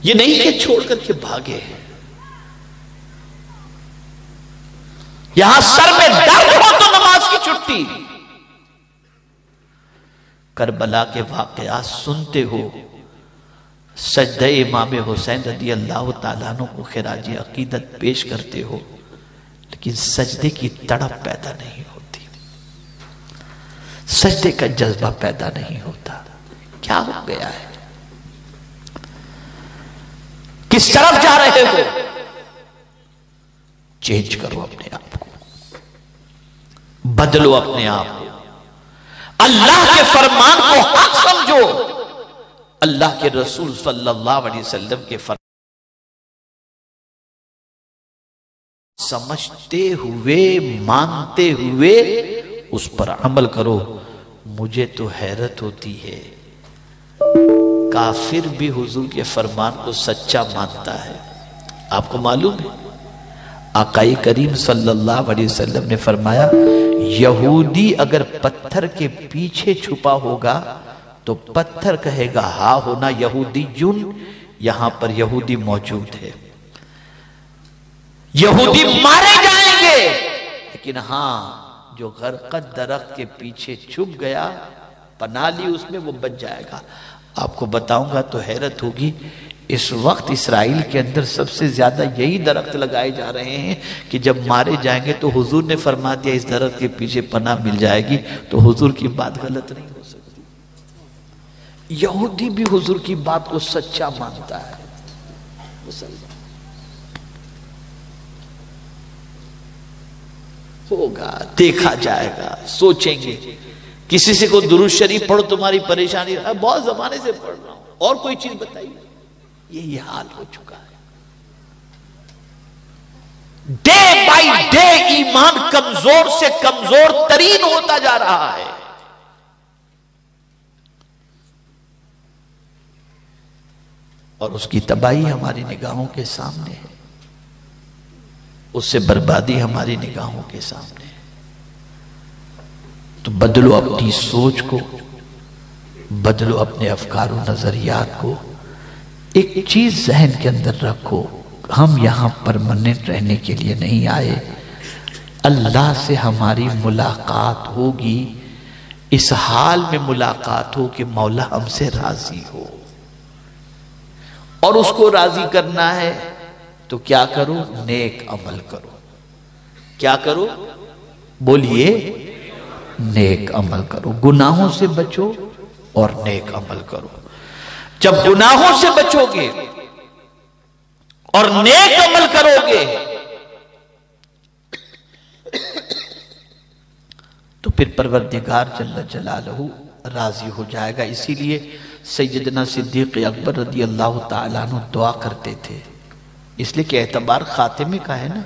یہ نہیں کہ چھوڑ کر کے بھاگے، یہاں سر میں درد ہو تو نماز کی چھٹی۔ کربلا کے واقعات سنتے ہو، سجدہ امام حسین رضی اللہ تعالیٰ عنہ کو خراج عقیدت پیش کرتے ہو، لیکن سجدے کی تڑپ پیدا نہیں ہوتی، سجدے کا جذبہ پیدا نہیں ہوتا۔ کیا ہو گیا ہے؟ کس طرف جا رہے ہو؟ چینج کرو اپنے آپ کو، بدلو اپنے آپ کو، اللہ کے فرمان کو حق سمجھو، اللہ کے رسول صلی اللہ علیہ وسلم کے فرمان سمجھتے ہوئے، مانتے ہوئے اس پر عمل کرو۔ مجھے تو حیرت ہوتی ہے، کافر بھی حضور کے فرمان کو سچا مانتا ہے۔ آپ کو معلوم ہے آقائی کریم صلی اللہ علیہ وسلم نے فرمایا، یہودی اگر پتھر کے پیچھے چھپا ہوگا تو پتھر کہے گا ہاں ہونا یہودی جن، یہاں پر یہودی موجود ہے، یہودی مارے جائیں گے، لیکن ہاں جو غرقد درخت کے پیچھے چھپ گیا، پناہ لی اس میں، وہ بچ جائے گا۔ آپ کو بتاؤں گا تو حیرت ہوگی، اس وقت اسرائیل کے اندر سب سے زیادہ یہی درخت لگائے جا رہے ہیں کہ جب مارے جائیں گے تو حضور نے فرما دیا اس درخت کے پیچھے پناہ مل جائے گی، تو حضور کی بات غلط نہیں ہو سکتی۔ یہودی بھی حضور کی بات کو سچا مانتا ہے، ہوگا، دیکھا جائے گا، سوچیں گے۔ کسی سے کوئی درود شریف پڑھو تمہاری پریشانی، بہت زمانے سے پڑھ رہا ہوں، اور کوئی چیز بتائیے، یہی حال ہو چکا ہے۔ ڈے بائی ڈے ایمان کمزور سے کمزور ترین ہوتا جا رہا ہے۔ اور اس کی تباہی ہماری نگاہوں کے سامنے ہے، اس سے بربادی ہماری نگاہوں کے سامنے ہے۔ تو بدلو اپنی سوچ کو، بدلو اپنے افکار و نظریات کو۔ ایک چیز ذہن کے اندر رکھو، ہم یہاں پرماننٹ رہنے کے لیے نہیں آئے، اللہ سے ہماری ملاقات ہوگی، اس حال میں ملاقات ہو کہ مولا ہم سے راضی ہو، اور اس کو راضی کرنا ہے تو کیا کرو؟ نیک عمل کرو۔ کیا کرو؟ بولیے، نیک عمل کرو، گناہوں سے بچو اور نیک عمل کرو۔ جب گناہوں سے بچو گے اور نیک عمل کرو گے تو پھر پروردگار جل جلالہ راضی ہو جائے گا۔ اسی لیے سیدنا صدیق اکبر رضی اللہ تعالیٰ عنہ دعا کرتے تھے، اس لیے کہ اعتبار خاتمے کا ہے نا،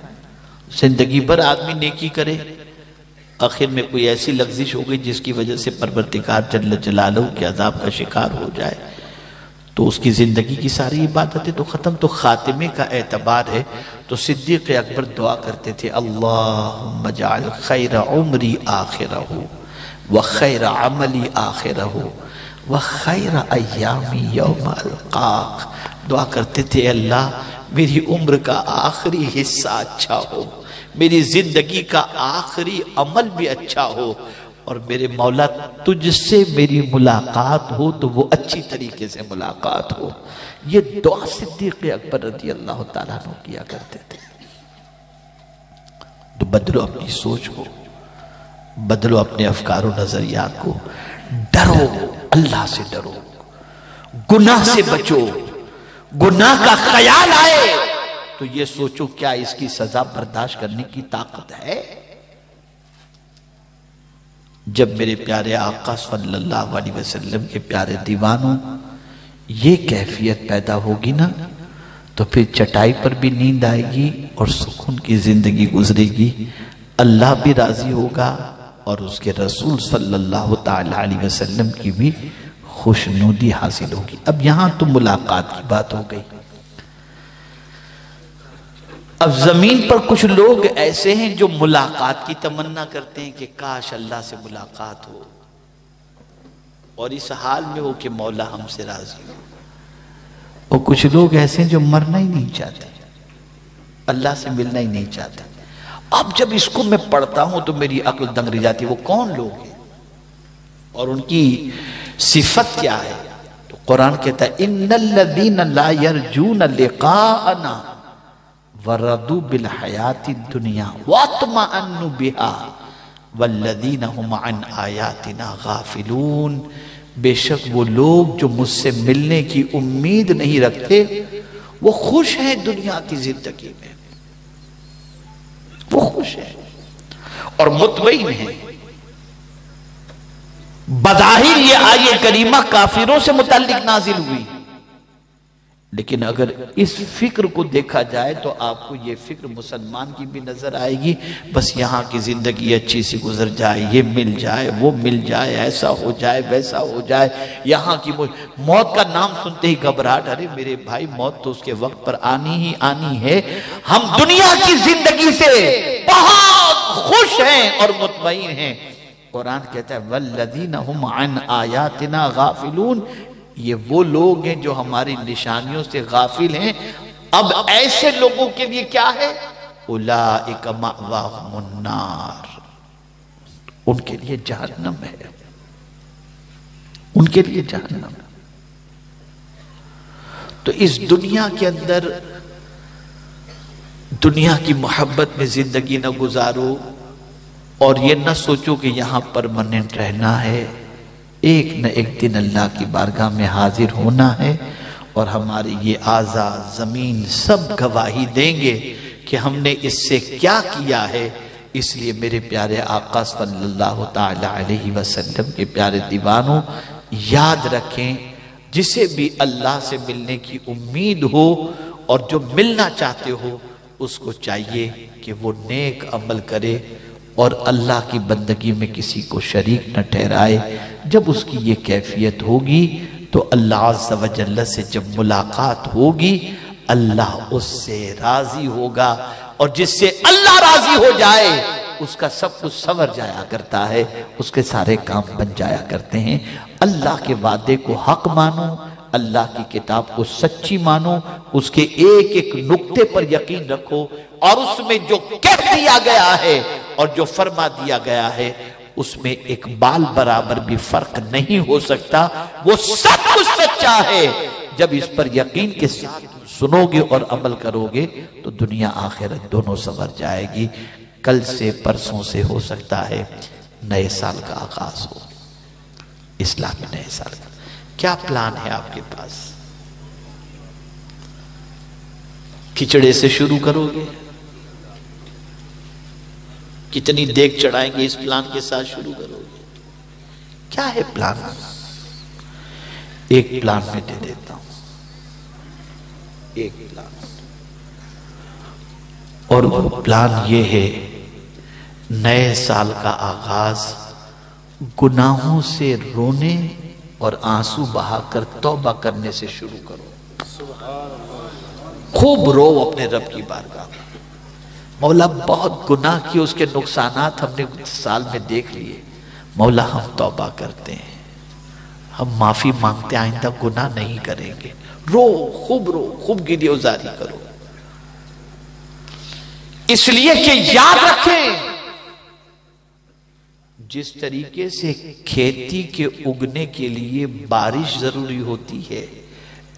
زندگی بھر آدمی نیکی کرے، آخر میں کوئی ایسی لغزش ہو گئی جس کی وجہ سے پروردگار جل جلالہ کے عذاب کا شکار ہو جائے تو اس کی زندگی کی ساری عبادتیں تو ختم، تو خاتمے کا اعتبار ہے۔ تو صدیق اکبر دعا کرتے تھے، اللہم اجعل خیر عمری آخرہ وخیر عملی آخرہ وخیر ایامی یوم القاک۔ دعا کرتے تھے، اللہ میری عمر کا آخری حصہ اچھا ہو، میری زندگی کا آخری عمل بھی اچھا ہو، اور میرے مولا تجھ سے میری ملاقات ہو تو وہ اچھی طریقے سے ملاقات ہو۔ یہ دعا صدیق اکبر رضی اللہ تعالیٰ عنہ کیا کرتے تھے۔ تو بدلو اپنی سوچ کو، بدلو اپنے افکار و نظریات کو، ڈرو، اللہ سے ڈرو، گناہ سے بچو۔ گناہ کا خیال آئے تو یہ سوچو کیا اس کی سزا برداشت کرنے کی طاقت ہے؟ جب میرے پیارے آقا صلی اللہ علیہ وسلم کے پیارے دیوانوں یہ کیفیت پیدا ہوگی نا تو پھر چٹائی پر بھی نیند آئے گی اور سکون کی زندگی گزرے گی، اللہ بھی راضی ہوگا اور اس کے رسول صلی اللہ تعالی علیہ وسلم کی بھی خوشنودی حاصل ہوگی۔ اب یہاں تو ملاقات کی بات ہو گئی۔ اب زمین پر کچھ لوگ ایسے ہیں جو ملاقات کی تمنا کرتے ہیں کہ کاش اللہ سے ملاقات ہو، اور اس حال میں ہو کہ مولا ہم سے راضی ہو، اور کچھ لوگ ایسے ہیں جو مرنا ہی نہیں چاہتے، اللہ سے ملنا ہی نہیں چاہتے۔ اب جب اس کو میں پڑھتا ہوں تو میری عقل دنگ رہ جاتی ہے، وہ کون لوگ ہیں اور ان کی صفت کیا ہے؟ تو قرآن کہتا ہے ان الذین لا یرجون لقاءنا وردوا بالحیات الدنیا واطمأنوا بها والذین هم عن آیاتنا غافلون۔ بے شک وہ لوگ جو مجھ سے ملنے کی امید نہیں رکھتے وہ خوش ہیں دنیا کی زندگی میں، وہ خوش ہیں اور مطمئن ہیں۔ بظاہر یہ آیت کریمہ کافروں سے متعلق نازل ہوئی، لیکن اگر اس فکر کو دیکھا جائے تو آپ کو یہ فکر مسلمان کی بھی نظر آئے گی، بس یہاں کی زندگی اچھی سی گزر جائے، یہ مل جائے، وہ مل جائے، ایسا ہو جائے، ویسا ہو جائے۔ یہاں کی موت کا نام سنتے ہی گھبراہٹ، ارے میرے بھائی موت تو اس کے وقت پر آنی ہی آنی ہے۔ ہم دنیا کی زندگی سے بہت خوش ہیں اور مطمئن ہیں۔ قرآن کہتا ہے والذین هم عن آیاتنا غافلون، یہ وہ لوگ ہیں جو ہماری نشانیوں سے غافل ہیں۔ اب ایسے لوگوں کے لیے کیا ہے؟ اولئک مأواہم النار، ان کے لیے جہنم ہے، ان کے لیے جہنم۔ تو اس دنیا کے اندر دنیا کی محبت میں زندگی نہ گزارو اور یہ نہ سوچو کہ یہاں پرماننٹ رہنا ہے. ایک نہ ایک دن اللہ کی بارگاہ میں حاضر ہونا ہے اور ہماری یہ اعضاء زمین سب گواہی دیں گے کہ ہم نے اس سے کیا کیا ہے. اس لیے میرے پیارے آقا صلی اللہ تعالی علیہ وسلم کے پیارے دیوانوں، یاد رکھیں جسے بھی اللہ سے ملنے کی امید ہو اور جو ملنا چاہتے ہو اس کو چاہیے کہ وہ نیک عمل کرے اور اللہ کی بندگی میں کسی کو شریک نہ ٹھہرائے. جب اس کی یہ کیفیت ہوگی تو اللہ عز و جل سے جب ملاقات ہوگی اللہ اس سے راضی ہوگا، اور جس سے اللہ راضی ہو جائے اس کا سب کچھ سنور جایا کرتا ہے، اس کے سارے کام بن جایا کرتے ہیں. اللہ کے وعدے کو حق مانو، اللہ کی کتاب کو سچی مانو، اس کے ایک ایک نقطے پر یقین رکھو، اور اس میں جو کہہ دیا گیا ہے اور جو فرما دیا گیا ہے اس میں ایک بال برابر بھی فرق نہیں ہو سکتا. وہ سب کچھ سچا ہے. جب اس پر یقین کے ساتھ سنو گے اور عمل کرو گے تو دنیا آخرت دونوں سنور جائے گی. کل سے پرسوں سے ہو سکتا ہے نئے سال کا آغاز ہو، اسلامی نئے سال کا. کیا پلان ہے آپ کے پاس؟ کھچڑے سے شروع کرو گے؟ کتنی دیگ چڑھائیں گے اس پلان کے ساتھ شروع کرو گے؟ کیا ہے پلان؟ ایک پلان میں دے دیتا ہوں، ایک پلان، اور وہ پلان یہ ہے نئے سال کا آغاز گناہوں سے رونے اور آنسو بہا کر توبہ کرنے سے شروع کرو. خوب رو اپنے رب کی بارگاہ میں. مولا بہت گناہ کیے، اس کے نقصانات ہم نے سال میں دیکھ لیے. مولا ہم توبہ کرتے ہیں، ہم معافی مانگتے ہیں، آئندہ گناہ نہیں کریں گے. رو، خوب گریہ وزاری کرو. اس لیے کہ یاد رکھیں جس طریقے سے کھیتی کے اگنے کے لیے بارش ضروری ہوتی ہے،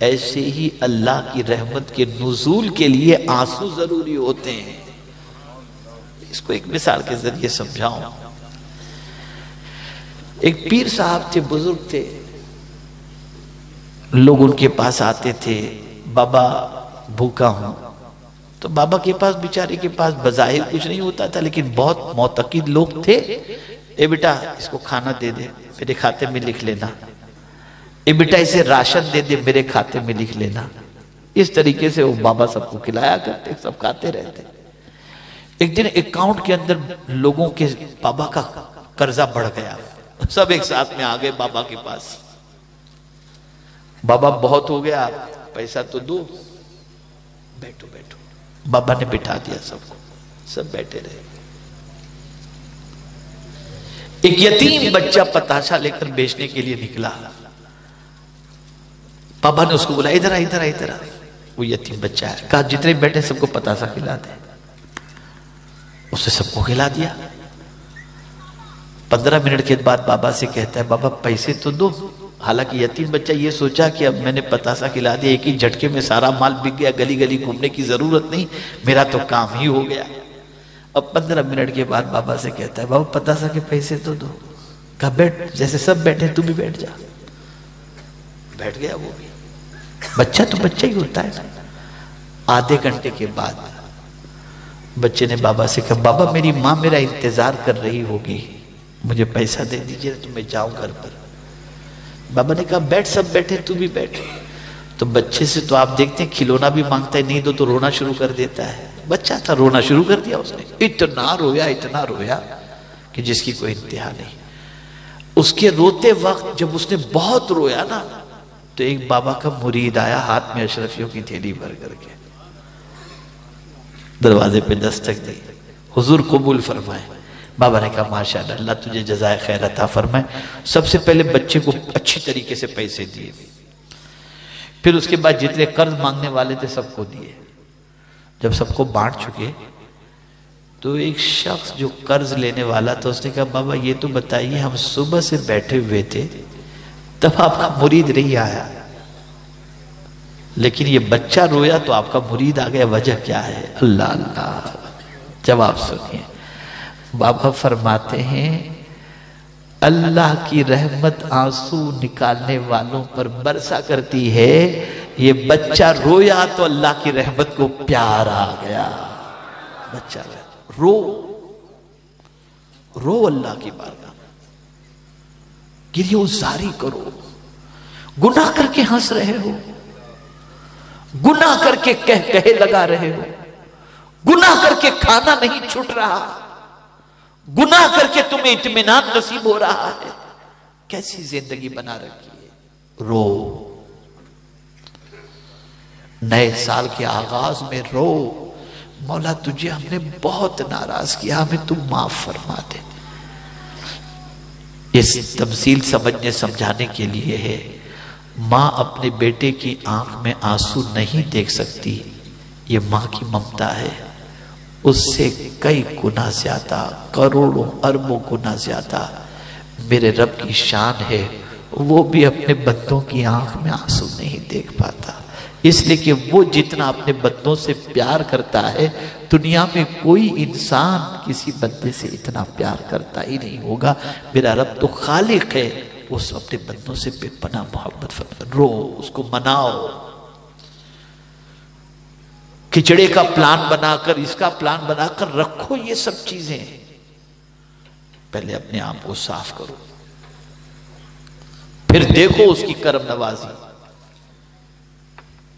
ایسے ہی اللہ کی رحمت کے نزول کے لیے آنسو ضروری ہوتے ہیں. اس کو ایک مثال کے ذریعے سمجھاؤں. ایک پیر صاحب تھے، بزرگ تھے. لوگ ان کے پاس آتے تھے، بابا بھوکا ہوں. تو بابا کے پاس، بیچارے کے پاس بظاہر کچھ نہیں ہوتا تھا، لیکن بہت معتقد لوگ تھے. اے بیٹا اس کو کھانا دے دے، میرے کھاتے میں لکھ لینا. اے بیٹا اسے راشن دے دے، میرے کھاتے میں لکھ لینا. اس طریقے سے وہ بابا سب کو کھلایا کرتے، سب کھاتے رہتے. ایک دن اکاؤنٹ کے اندر لوگوں کے بابا کا قرضہ بڑھ گیا. سب ایک ساتھ میں آگئے بابا کے پاس. بابا بہت ہو گیا، پیسہ تو دو. بیٹھو. بابا نے بٹھا دیا سب کو، سب بیٹھے رہے. ایک یتیم بچہ پتاشا لے کر بیچنے کے لیے نکلا. بابا نے اس کو بولا ادھر. وہ یتیم بچہ ہے، کہا جتنے بیٹھے سب کو پتاشا کھلا دے. اسے سب کو کھلا دیا. 15 منٹ کے بعد بابا سے کہتا ہے بابا پیسے تو دو. حالانکہ یتیم بچہ یہ سوچا کہ اب میں نے پتاسا کھلا دیا، ایک ہی جھٹکے میں سارا مال بک گیا، گلی گلی گھومنے کی ضرورت نہیں، میرا تو کام ہی ہو گیا. اب 15 منٹ کے بعد بابا سے کہتا ہے بابا پتاسا کے پیسے تو دو. کہا بیٹھ، جیسے سب بیٹھے تو بھی بیٹھ جا. بیٹھ گیا وہ بھی. بچہ تو بچہ ہی ہوتا ہے. آدھے گھنٹے کے بعد بچے نے بابا سے کہا بابا میری ماں میرا انتظار کر رہی ہوگی، مجھے پیسہ دے دیجئے تو میں جاؤں گھر پر. بابا نے کہا بیٹھ، سب بیٹھے تو بھی بیٹھ. تو بچے سے تو آپ دیکھتے ہیں کھلونا بھی مانگتا ہے، نہیں دو تو رونا شروع کر دیتا ہے. بچہ تھا، رونا شروع کر دیا. اس نے اتنا رویا کہ جس کی کوئی انتہا نہیں. اس کے روتے وقت جب اس نے بہت رویا نا تو ایک بابا کا مرید آیا، ہاتھ میں اشرفیوں کی تھیلی بھر کر کے. دروازے پہ دستک دی، حضور قبول فرمائے. بابا نے کہا ماشاءاللہ، اللہ تجھے جزائے خیر عطا فرمائے. سب سے پہلے بچے کو اچھی طریقے سے پیسے دیے، پھر اس کے بعد جتنے قرض مانگنے والے تھے سب کو دیے. جب سب کو بانٹ چکے تو ایک شخص جو قرض لینے والا تھا اس نے کہا بابا یہ تو بتائیے، ہم صبح سے بیٹھے ہوئے تھے تب آپ کا مرید نہیں آیا، لیکن یہ بچہ رویا تو آپ کا مرید آ گیا، وجہ کیا ہے؟ اللہ اللہ، جواب سنیے۔ بابا فرماتے ہیں اللہ کی رحمت آنسو نکالنے والوں پر برسا کرتی ہے، یہ بچہ رویا تو اللہ کی رحمت کو پیار آ گیا۔ بچہ رو رو اللہ کی بارگاہ، گریہ زاری کرو، گناہ کر کے ہنس رہے ہو، گناہ کر کے کہے لگا رہے ہو، گناہ کر کے کھانا نہیں چھٹ رہا، گناہ کر کے تمہیں اطمینان نصیب ہو رہا ہے، کیسی زندگی بنا رکھی ہے؟ رو، نئے سال کے آغاز میں رو، مولا تجھے ہم نے بہت ناراض کیا، ہمیں تم معاف فرما دے۔ اس تمثیل سمجھنے سمجھانے کے لیے ہے، ماں اپنے بیٹے کی آنکھ میں آنسو نہیں دیکھ سکتی، یہ ماں کی ممتا ہے، اس سے کئی گنا زیادہ، کروڑوں اربوں گنا زیادہ میرے رب کی شان ہے، وہ بھی اپنے بندوں کی آنکھ میں آنسو نہیں دیکھ پاتا، اس لیے کہ وہ جتنا اپنے بندوں سے پیار کرتا ہے، دنیا میں کوئی انسان کسی بندے سے اتنا پیار کرتا ہی نہیں ہوگا۔ میرا رب تو خالق ہے، اس اپنے بندوں سے بے پناہ محبت فرماتا۔ رو، اس کو مناؤ، کھچڑے کا پلان بنا کر، اس کا پلان بنا کر رکھو، یہ سب چیزیں پہلے اپنے آپ کو صاف کرو، پھر دیکھو اس کی کرم نوازی۔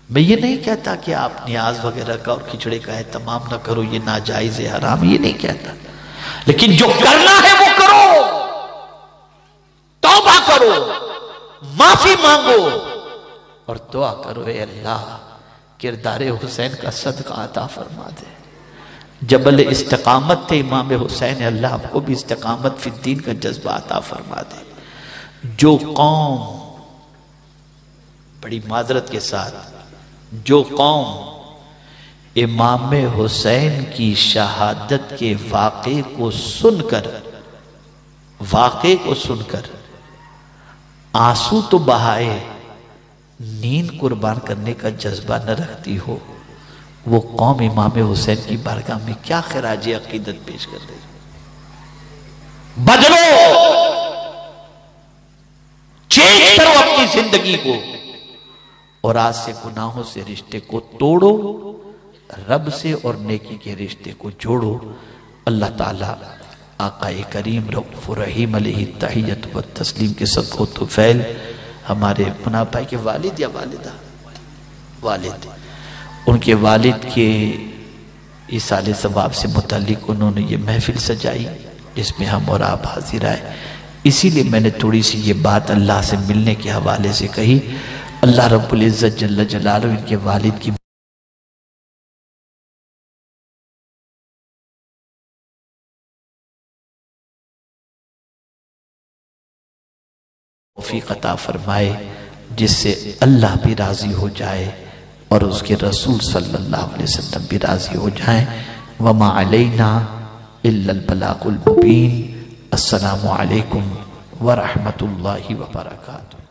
میں یہ نہیں کہتا کہ آپ نیاز وغیرہ کا اور کھچڑے کا اہتمام نہ کرو، یہ ناجائز ہے، حرام، یہ نہیں کہتا، لیکن جو کرنا ہے وہ کرو، توبہ کرو، معافی مانگو اور دعا کرو، اے اللہ کردار حسین کا صدقہ عطا فرما دے۔ جبل استقامت تھے امام حسین، اللہ آپ کو بھی استقامت فی الدین کا جذبہ عطا فرما دے۔ جو قوم، بڑی معذرت کے ساتھ، جو قوم امام حسین کی شہادت کے واقعے کو سن کر آنسو تو بہائے، نیند قربان کرنے کا جذبہ نہ رکھتی ہو، وہ قوم امام حسین کی بارگاہ میں کیا خراج عقیدت پیش کر دے؟ بدلو، چینج کرو اپنی زندگی کو، اور آج سے گناہوں سے رشتے کو توڑو، رب سے اور نیکی کے رشتے کو جوڑو۔ اللہ تعالیٰ آقا کریم رؤوف رحیم علیہ تحیت و تسلیم کے صدقہ و طفیل ہمارے مناب بھائی کے والد یا والدہ، والد، ان کے والد کے ایصال ثواب سے متعلق انہوں نے یہ محفل سجائی جس میں ہم اور آپ حاضر آئے، اسی لیے میں نے تھوڑی سی یہ بات اللہ سے ملنے کے حوالے سے کہی۔ اللہ رب العزت جل جلالہ ان کے والد کی توفیق عطا فرمائے، جس سے اللہ بھی راضی ہو جائے اور اس کے رسول صلی اللہ علیہ وسلم بھی راضی ہو جائیں۔ وما علینا الا البلاغ المبین۔ السلام علیکم ورحمۃ اللہ وبرکاتہ۔